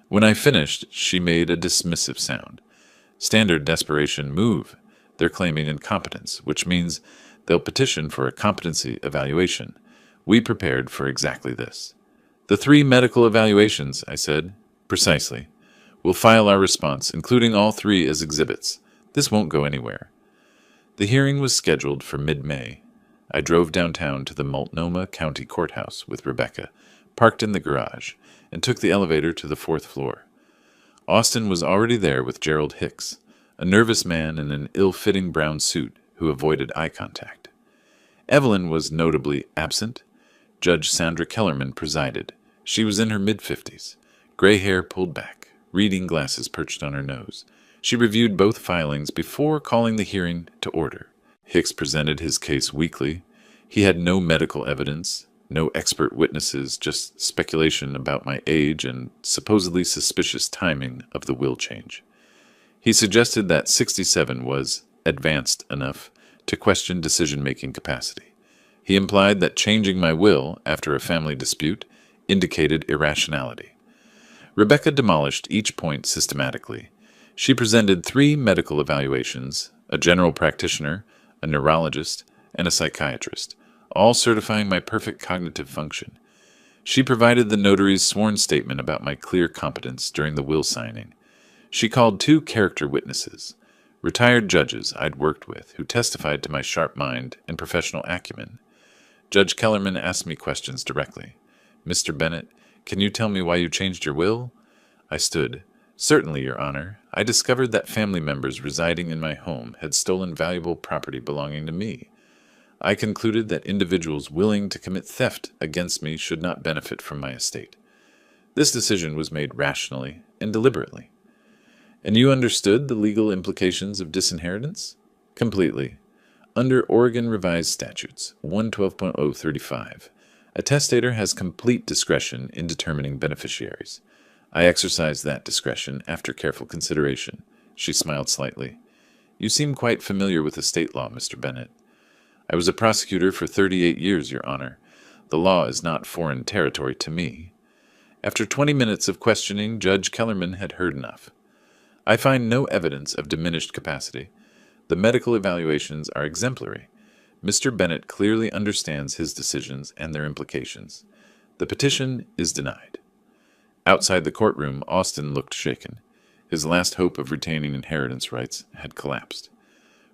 When I finished, she made a dismissive sound. Standard desperation move. They're claiming incompetence, which means they'll petition for a competency evaluation. We prepared for exactly this. The 3 medical evaluations, I said. Precisely. We'll file our response, including all 3 as exhibits. This won't go anywhere. The hearing was scheduled for mid-May. I drove downtown to the Multnomah County Courthouse with Rebecca, parked in the garage, and took the elevator to the 4th floor. Austin was already there with Gerald Hicks, a nervous man in an ill-fitting brown suit who avoided eye contact. Evelyn was notably absent. Judge Sandra Kellerman presided. She was in her mid-50s, gray hair pulled back, reading glasses perched on her nose. She reviewed both filings before calling the hearing to order. Hicks presented his case weakly. He had no medical evidence, no expert witnesses, just speculation about my age and supposedly suspicious timing of the will change. He suggested that 67 was advanced enough to question decision-making capacity. He implied that changing my will after a family dispute indicated irrationality. Rebecca demolished each point systematically. She presented 3 medical evaluations, a general practitioner, a neurologist, and a psychiatrist, all certifying my perfect cognitive function. She provided the notary's sworn statement about my clear competence during the will signing. She called 2 character witnesses, retired judges I'd worked with, who testified to my sharp mind and professional acumen. Judge Kellerman asked me questions directly. Mr. Bennett, can you tell me why you changed your will? I stood. Certainly, Your Honor. I discovered that family members residing in my home had stolen valuable property belonging to me. I concluded that individuals willing to commit theft against me should not benefit from my estate. This decision was made rationally and deliberately. And you understood the legal implications of disinheritance? Completely. Under Oregon Revised Statutes 112.035, a testator has complete discretion in determining beneficiaries. I exercised that discretion after careful consideration. She smiled slightly. You seem quite familiar with estate law, Mr. Bennett. I was a prosecutor for 38 years, Your Honor. The law is not foreign territory to me. After 20 minutes of questioning, Judge Kellerman had heard enough. I find no evidence of diminished capacity. The medical evaluations are exemplary. Mr. Bennett clearly understands his decisions and their implications. The petition is denied. Outside the courtroom, Austin looked shaken. His last hope of retaining inheritance rights had collapsed.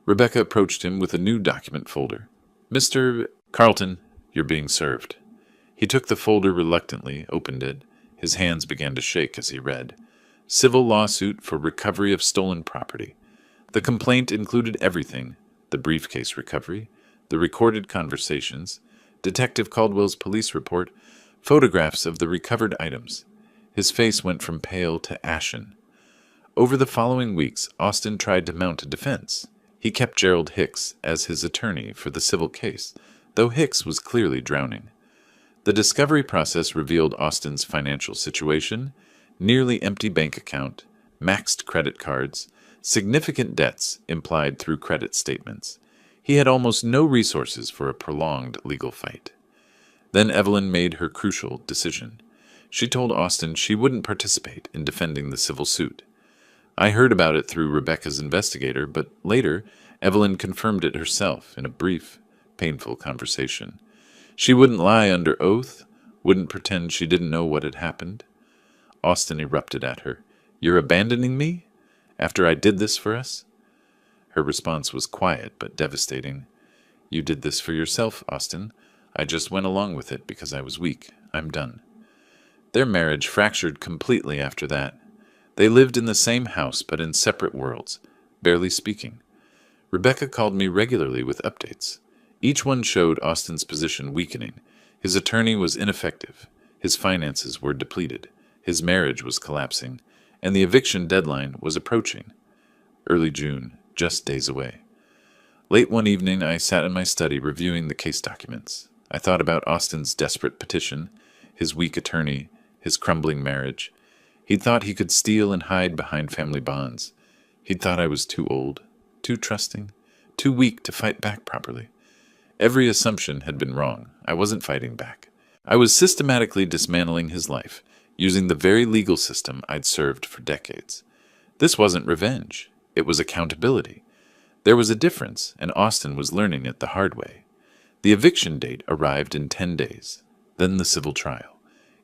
Rebecca approached him with a new document folder. Mr. Carlton, you're being served. He took the folder reluctantly, opened it. His hands began to shake as he read. Civil lawsuit for recovery of stolen property. The complaint included everything: the briefcase recovery, the recorded conversations, Detective Caldwell's police report, photographs of the recovered items. His face went from pale to ashen. Over the following weeks, Austin tried to mount a defense. He kept Gerald Hicks as his attorney for the civil case, though Hicks was clearly drowning. The discovery process revealed Austin's financial situation, nearly empty bank account, maxed credit cards, significant debts implied through credit statements. He had almost no resources for a prolonged legal fight. Then Evelyn made her crucial decision. She told Austin she wouldn't participate in defending the civil suit. I heard about it through Rebecca's investigator, but later Evelyn confirmed it herself in a brief, painful conversation. She wouldn't lie under oath, wouldn't pretend she didn't know what had happened. Austin erupted at her. You're abandoning me? After I did this for us? Her response was quiet but devastating. You did this for yourself, Austin. I just went along with it because I was weak. I'm done. Their marriage fractured completely after that. They lived in the same house but in separate worlds, barely speaking. Rebecca called me regularly with updates. Each one showed Austin's position weakening. His attorney was ineffective. His finances were depleted. His marriage was collapsing. And the eviction deadline was approaching. Early June, just days away. Late one evening, I sat in my study reviewing the case documents. I thought about Austin's desperate petition, his weak attorney, his crumbling marriage. He'd thought he could steal and hide behind family bonds. He'd thought I was too old, too trusting, too weak to fight back properly. Every assumption had been wrong. I wasn't fighting back. I was systematically dismantling his life, using the very legal system I'd served for decades. This wasn't revenge. It was accountability. There was a difference, and Austin was learning it the hard way. The eviction date arrived in 10 days, then the civil trial.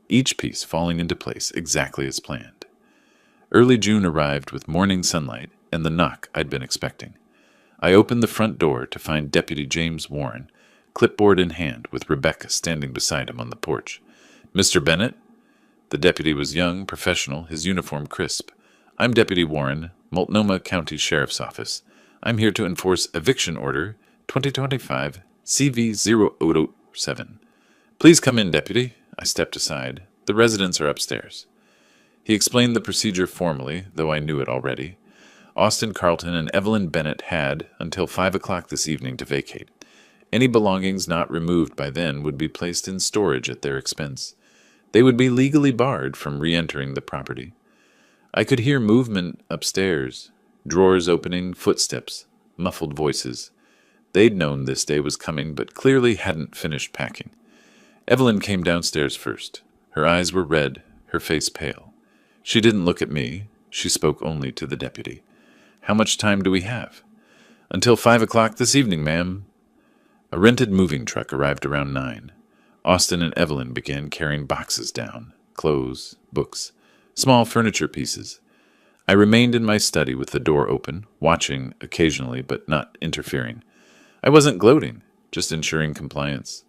each piece falling into place exactly as planned. Early June arrived with morning sunlight and the knock I'd been expecting. I opened the front door to find Deputy James Warren, clipboard in hand, with Rebecca standing beside him on the porch. "Mr. Bennett?" The deputy was young, professional, his uniform crisp. "I'm Deputy Warren, Multnomah County Sheriff's Office. I'm here to enforce Eviction Order 2025 CV-007. Please come in, Deputy." I stepped aside. "The residents are upstairs." He explained the procedure formally, though I knew it already. Austin Carlton and Evelyn Bennett had until 5 o'clock this evening to vacate. Any belongings not removed by then would be placed in storage at their expense. They would be legally barred from re-entering the property. I could hear movement upstairs, drawers opening, footsteps, muffled voices. They'd known this day was coming, but clearly hadn't finished packing. Evelyn came downstairs first. Her eyes were red, her face pale. She didn't look at me. She spoke only to the deputy. "How much time do we have?" "Until 5 o'clock this evening, ma'am." A rented moving truck arrived around 9. Austin and Evelyn began carrying boxes down, clothes, books, small furniture pieces. I remained in my study with the door open, watching occasionally but not interfering. I wasn't gloating, just ensuring compliance.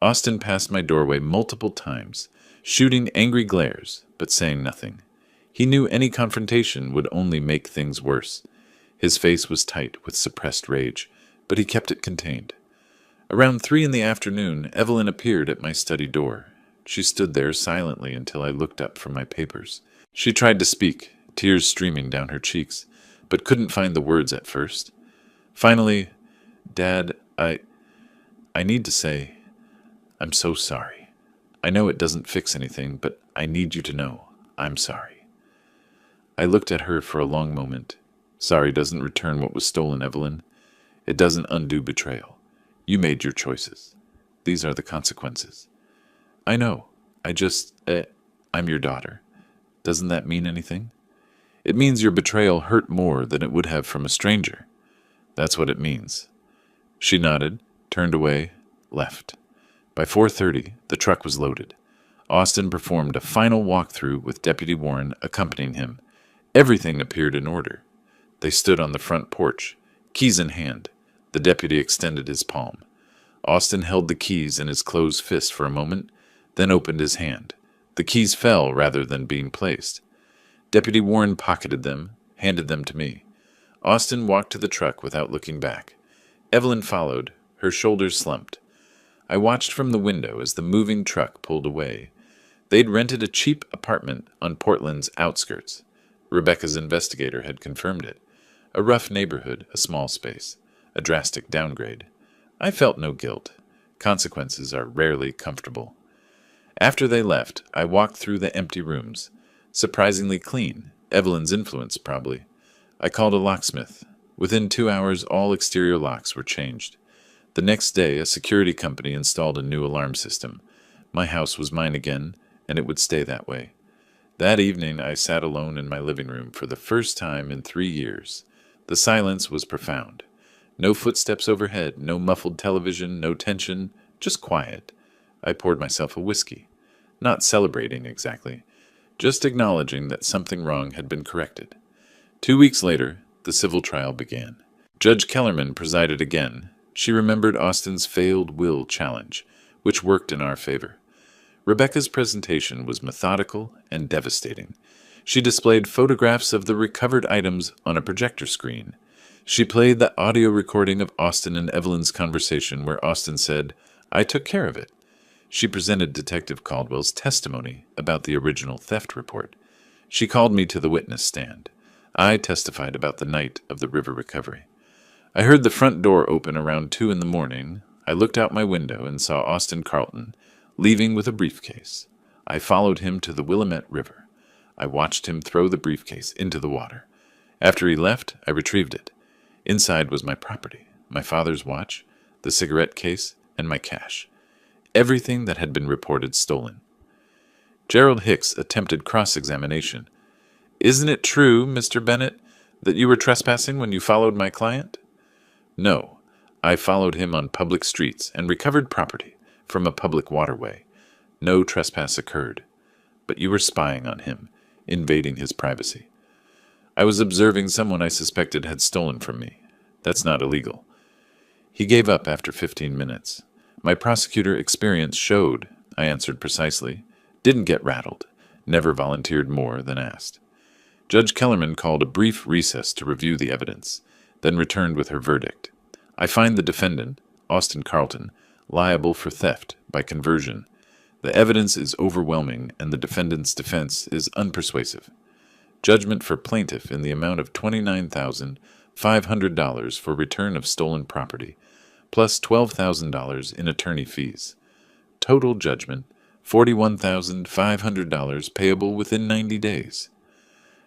Austin passed my doorway multiple times, shooting angry glares, but saying nothing. He knew any confrontation would only make things worse. His face was tight with suppressed rage, but he kept it contained. Around 3 in the afternoon, Evelyn appeared at my study door. She stood there silently until I looked up from my papers. She tried to speak, tears streaming down her cheeks, but couldn't find the words at first. Finally, "Dad, I need to say, I'm so sorry. I know it doesn't fix anything, but I need you to know I'm sorry." I looked at her for a long moment. "Sorry doesn't return what was stolen, Evelyn. It doesn't undo betrayal. You made your choices. These are the consequences." "I know. I'm your daughter. Doesn't that mean anything?" "It means your betrayal hurt more than it would have from a stranger. That's what it means." She nodded, turned away, left. By 4:30, the truck was loaded. Austin performed a final walkthrough with Deputy Warren accompanying him. Everything appeared in order. They stood on the front porch, keys in hand. The deputy extended his palm. Austin held the keys in his closed fist for a moment, then opened his hand. The keys fell rather than being placed. Deputy Warren pocketed them, handed them to me. Austin walked to the truck without looking back. Evelyn followed, her shoulders slumped. I watched from the window as the moving truck pulled away. They'd rented a cheap apartment on Portland's outskirts. Rebecca's investigator had confirmed it. A rough neighborhood, a small space, a drastic downgrade. I felt no guilt. Consequences are rarely comfortable. After they left, I walked through the empty rooms. Surprisingly clean. Evelyn's influence, probably. I called a locksmith. Within 2 hours, all exterior locks were changed. The next day, a security company installed a new alarm system. My house was mine again, and it would stay that way. That evening, I sat alone in my living room for the first time in 3 years. The silence was profound. No footsteps overhead, no muffled television, no tension, just quiet. I poured myself a whiskey. Not celebrating exactly, just acknowledging that something wrong had been corrected. 2 weeks later, the civil trial began. Judge Kellerman presided again. She remembered Austin's failed will challenge, which worked in our favor. Rebecca's presentation was methodical and devastating. She displayed photographs of the recovered items on a projector screen. She played the audio recording of Austin and Evelyn's conversation where Austin said, "I took care of it." She presented Detective Caldwell's testimony about the original theft report. She called me to the witness stand. I testified about the night of the river recovery. I heard the front door open around 2 in the morning. I looked out my window and saw Austin Carlton leaving with a briefcase. I followed him to the Willamette River. I watched him throw the briefcase into the water. After he left, I retrieved it. Inside was my property, my father's watch, the cigarette case, and my cash. Everything that had been reported stolen. Gerald Hicks attempted cross-examination. "Isn't it true, Mr. Bennett, that you were trespassing when you followed my client?" "No. I followed him on public streets and recovered property from a public waterway. No trespass occurred, but you were spying on him, invading his privacy. I was observing someone I suspected had stolen from me. That's not illegal. He gave up after 15 minutes. My prosecutor experience showed, I answered precisely. Didn't get rattled. Never volunteered more than asked. Judge Kellerman called a brief recess to review the evidence, then returned with her verdict. I find the defendant, Austin Carlton, liable for theft by conversion. The evidence is overwhelming and the defendant's defense is unpersuasive. Judgment for plaintiff in the amount of $29,500 for return of stolen property, plus $12,000 in attorney fees. Total judgment, $41,500 payable within 90 days.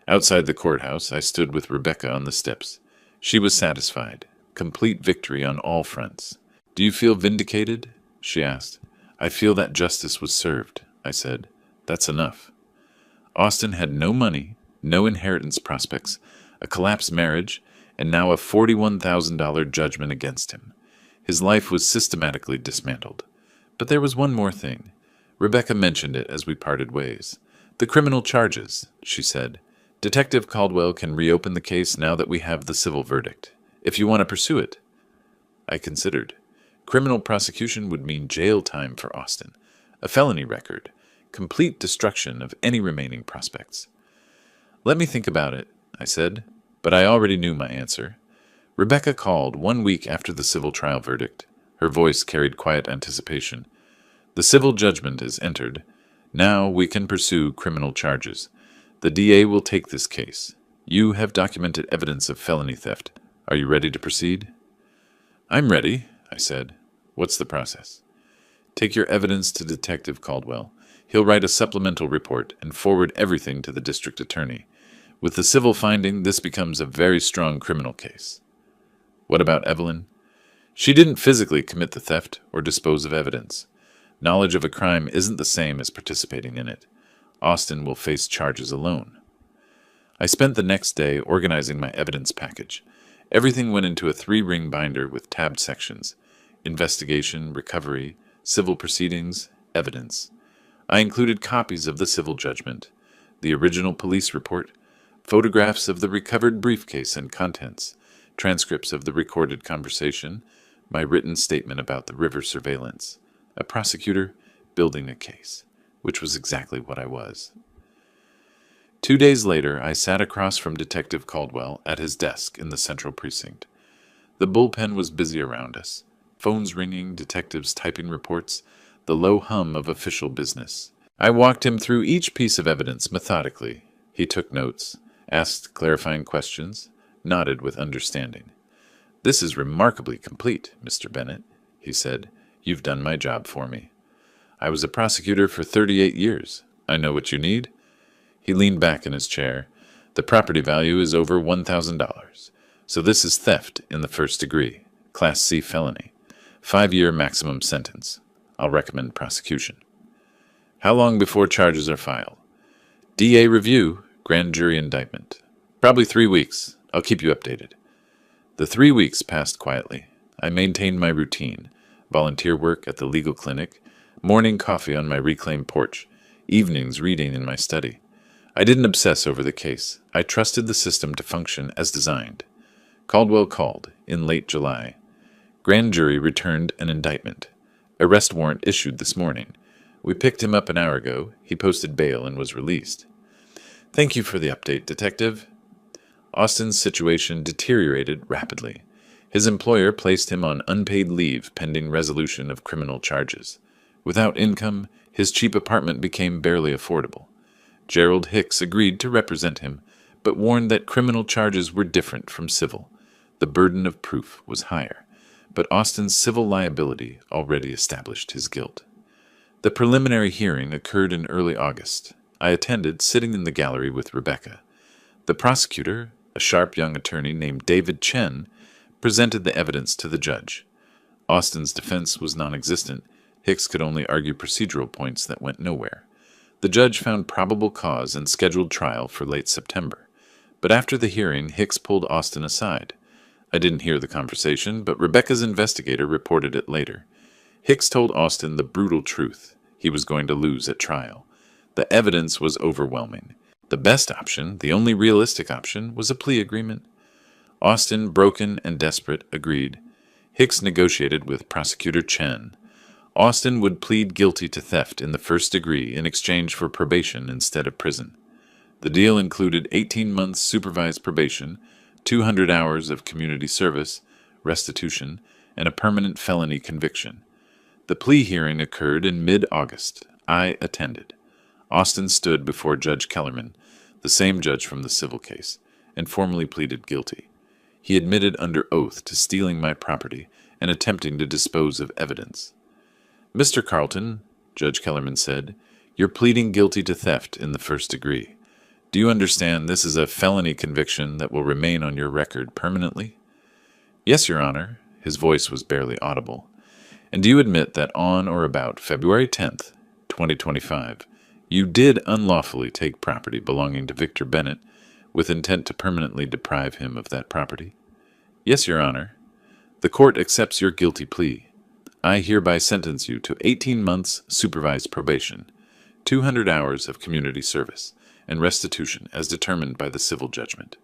Outside the courthouse, I stood with Rebecca on the steps. She was satisfied. Complete victory on all fronts. Do you feel vindicated? She asked. I feel that justice was served, I said. That's enough. Austin had no money, no inheritance prospects, a collapsed marriage, and now a $41,000 judgment against him. His life was systematically dismantled. But there was one more thing. Rebecca mentioned it as we parted ways. The criminal charges, she said. Detective Caldwell can reopen the case now that we have the civil verdict, if you want to pursue it. I considered. Criminal prosecution would mean jail time for Austin, a felony record, complete destruction of any remaining prospects. Let me think about it, I said, but I already knew my answer. Rebecca called 1 week after the civil trial verdict. Her voice carried quiet anticipation. The civil judgment is entered. Now we can pursue criminal charges. The DA will take this case. You have documented evidence of felony theft. Are you ready to proceed? I'm ready, I said. What's the process? Take your evidence to Detective Caldwell. He'll write a supplemental report and forward everything to the district attorney. With the civil finding, this becomes a very strong criminal case. What about Evelyn? She didn't physically commit the theft or dispose of evidence. Knowledge of a crime isn't the same as participating in it. Austin will face charges alone. I spent the next day organizing my evidence package. Everything went into a 3-ring binder with tabbed sections: investigation, recovery, civil proceedings, evidence. I included copies of the civil judgment, the original police report, photographs of the recovered briefcase and contents, transcripts of the recorded conversation, my written statement about the river surveillance, a prosecutor building a case, which was exactly what I was. 2 days later, I sat across from Detective Caldwell at his desk in the central precinct. The bullpen was busy around us, phones ringing, detectives typing reports, the low hum of official business. I walked him through each piece of evidence methodically. He took notes, asked clarifying questions, nodded with understanding. This is remarkably complete, Mr. Bennett, he said. You've done my job for me. I was a prosecutor for 38 years. I know what you need. He leaned back in his chair. The property value is over $1,000. So this is theft in the first degree, Class C felony. 5-year maximum sentence. I'll recommend prosecution. How long before charges are filed? DA review, grand jury indictment. Probably 3 weeks. I'll keep you updated. The 3 weeks passed quietly. I maintained my routine. Volunteer work at the legal clinic, morning coffee on my reclaimed porch, evenings reading in my study. I didn't obsess over the case. I trusted the system to function as designed. Caldwell called in late July. Grand jury returned an indictment. Arrest warrant issued this morning. We picked him up an hour ago. He posted bail and was released. Thank you for the update, Detective. Austin's situation deteriorated rapidly. His employer placed him on unpaid leave pending resolution of criminal charges. Without income, his cheap apartment became barely affordable. Gerald Hicks agreed to represent him, but warned that criminal charges were different from civil. The burden of proof was higher, but Austin's civil liability already established his guilt. The preliminary hearing occurred in early August. I attended, sitting in the gallery with Rebecca. The prosecutor, a sharp young attorney named David Chen, presented the evidence to the judge. Austin's defense was non-existent. Hicks could only argue procedural points that went nowhere. The judge found probable cause and scheduled trial for late September. But after the hearing, Hicks pulled Austin aside. I didn't hear the conversation, but Rebecca's investigator reported it later. Hicks told Austin the brutal truth. he was going to lose at trial. The evidence was overwhelming. The best option, the only realistic option, was a plea agreement. Austin, broken and desperate, agreed. Hicks negotiated with Prosecutor Chen. Austin would plead guilty to theft in the first degree in exchange for probation instead of prison. The deal included 18 months supervised probation, 200 hours of community service, restitution, and a permanent felony conviction. The plea hearing occurred in mid-August. I attended. Austin stood before Judge Kellerman, the same judge from the civil case, and formally pleaded guilty. He admitted under oath to stealing my property and attempting to dispose of evidence. "Mr. Carlton," Judge Kellerman said, "you're pleading guilty to theft in the first degree. Do you understand this is a felony conviction that will remain on your record permanently?" "Yes, Your Honor." His voice was barely audible. "And do you admit that on or about February 10th, 2025, you did unlawfully take property belonging to Victor Bennett with intent to permanently deprive him of that property?" "Yes, Your Honor." "The court accepts your guilty plea. I hereby sentence you to 18 months supervised probation, 200 hours of community service, and restitution as determined by the civil judgment.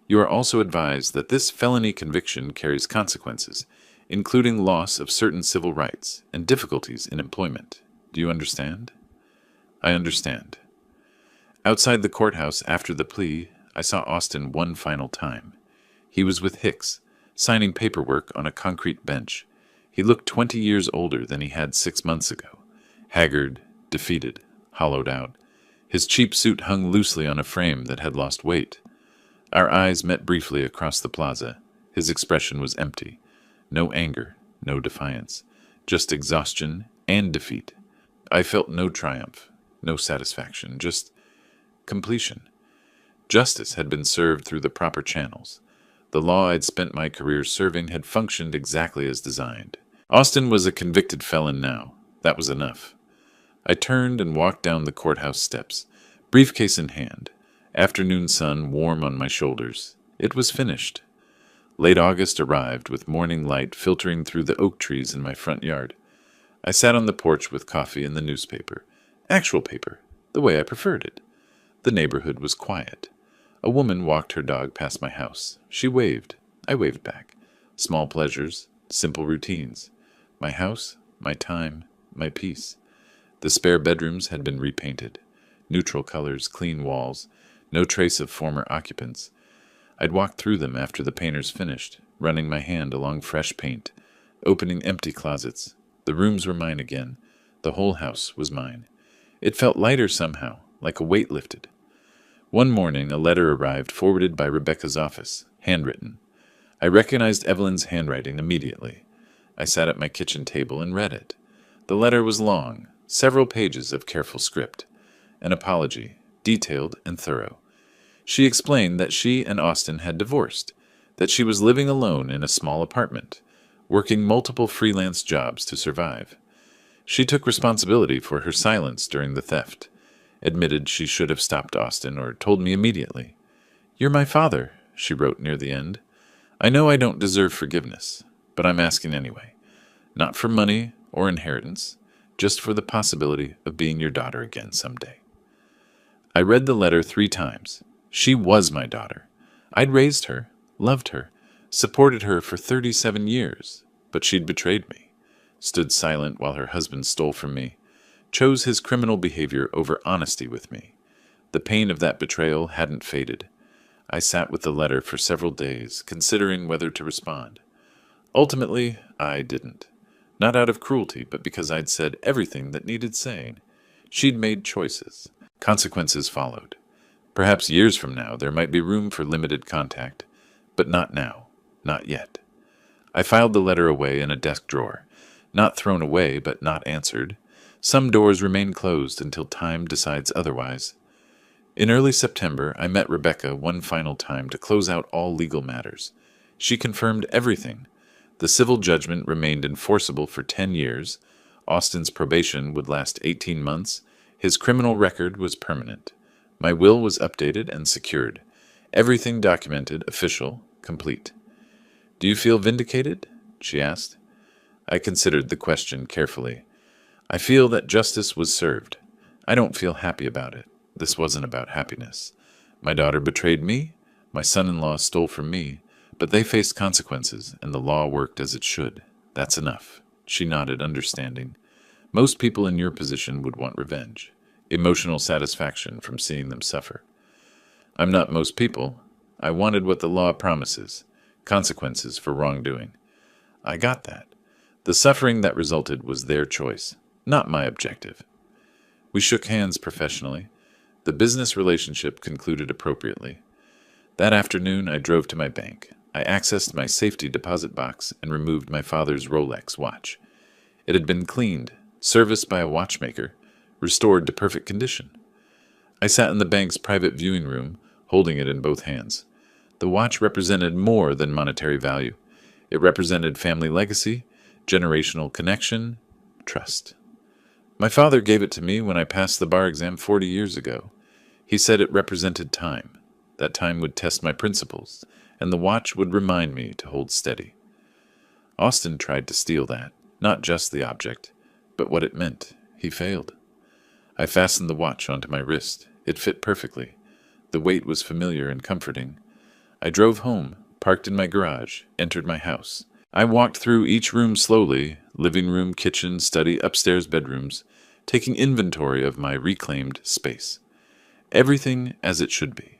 You are also advised that this felony conviction carries consequences, including loss of certain civil rights and difficulties in employment. Do you understand?" "I understand." Outside the courthouse after the plea, I saw Austin one final time. He was with Hicks, signing paperwork on a concrete bench. He looked 20 years older than he had 6 months ago, haggard, defeated, hollowed out. His cheap suit hung loosely on a frame that had lost weight. Our eyes met briefly across the plaza. His expression was empty. No anger, no defiance, just exhaustion and defeat. I felt no triumph, no satisfaction, just completion. Justice had been served through the proper channels. The law I'd spent my career serving had functioned exactly as designed. Austin was a convicted felon now. That was enough. I turned and walked down the courthouse steps, briefcase in hand, afternoon sun warm on my shoulders. It was finished. Late August arrived with morning light filtering through the oak trees in my front yard. I sat on the porch with coffee and the newspaper. Actual paper, the way I preferred it. The neighborhood was quiet. A woman walked her dog past my house. She waved. I waved back. Small pleasures, simple routines. My house, my time, my peace. The spare bedrooms had been repainted. Neutral colors, clean walls, no trace of former occupants. I'd walked through them after the painters finished, running my hand along fresh paint, opening empty closets. The rooms were mine again. The whole house was mine. It felt lighter somehow, like a weight lifted. One morning, a letter arrived forwarded by Rebecca's office, handwritten. I recognized Evelyn's handwriting immediately. I sat at my kitchen table and read it. The letter was long, several pages of careful script. An apology, detailed and thorough. She explained that she and Austin had divorced, that she was living alone in a small apartment, working multiple freelance jobs to survive. She took responsibility for her silence during the theft, admitted she should have stopped Austin or told me immediately. "You're my father," she wrote near the end. "I know I don't deserve forgiveness, but I'm asking anyway. Not for money or inheritance, just for the possibility of being your daughter again someday." I read the letter 3 times. She was my daughter. I'd raised her, loved her, supported her for 37 years, but she'd betrayed me, stood silent while her husband stole from me, chose his criminal behavior over honesty with me. The pain of that betrayal hadn't faded. I sat with the letter for several days, considering whether to respond. Ultimately, I didn't. Not out of cruelty, but because I'd said everything that needed saying. She'd made choices. Consequences followed. Perhaps years from now there might be room for limited contact, but not now, not yet. I filed the letter away in a desk drawer. Not thrown away, but not answered. Some doors remain closed until time decides otherwise. In early September, I met Rebecca one final time to close out all legal matters. She confirmed everything. The civil judgment remained enforceable for 10 years. Austin's probation would last 18 months. His criminal record was permanent. My will was updated and secured. Everything documented, official, complete. "Do you feel vindicated?" she asked. I considered the question carefully. I feel that justice was served. I don't feel happy about it. This wasn't about happiness. My daughter betrayed me, my son-in-law stole from me, but they faced consequences, and the law worked as it should. That's enough. She nodded, understanding. Most people in your position would want revenge, emotional satisfaction from seeing them suffer. I'm not most people. I wanted what the law promises, consequences for wrongdoing. I got that. The suffering that resulted was their choice, not my objective. We shook hands professionally. The business relationship concluded appropriately. That afternoon, I drove to my bank. I accessed my safety deposit box and removed my father's Rolex watch. It had been cleaned, serviced by a watchmaker, restored to perfect condition. I sat in the bank's private viewing room, holding it in both hands. The watch represented more than monetary value. It represented family legacy, generational connection, trust. My father gave it to me when I passed the bar exam 40 years ago. He said it represented time. That time would test my principles, and the watch would remind me to hold steady. Austin tried to steal that, not just the object, but what it meant. He failed. I fastened the watch onto my wrist. It fit perfectly. The weight was familiar and comforting. I drove home, parked in my garage, entered my house. I walked through each room slowly, living room, kitchen, study, upstairs bedrooms, taking inventory of my reclaimed space. Everything as it should be.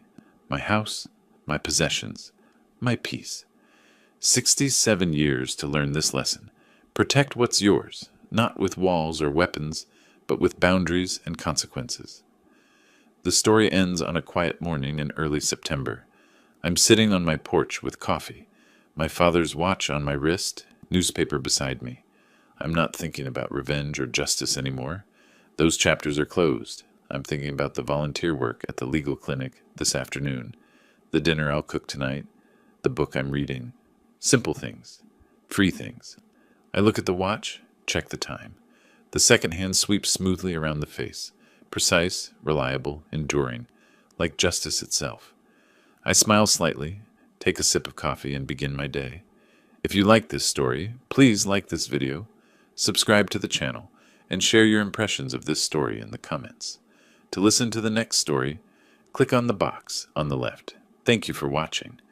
My house, my possessions, my peace. 67 years to learn this lesson. Protect what's yours, not with walls or weapons, but with boundaries and consequences. The story ends on a quiet morning in early September. I'm sitting on my porch with coffee, my father's watch on my wrist, newspaper beside me. I'm not thinking about revenge or justice anymore. Those chapters are closed. I'm thinking about the volunteer work at the legal clinic this afternoon, the dinner I'll cook tonight, the book I'm reading. Simple things. Free things. I look at the watch, check the time. The second hand sweeps smoothly around the face. Precise, reliable, enduring, like justice itself. I smile slightly, take a sip of coffee, and begin my day. If you like this story, please like this video, subscribe to the channel, and share your impressions of this story in the comments. To listen to the next story, click on the box on the left. Thank you for watching.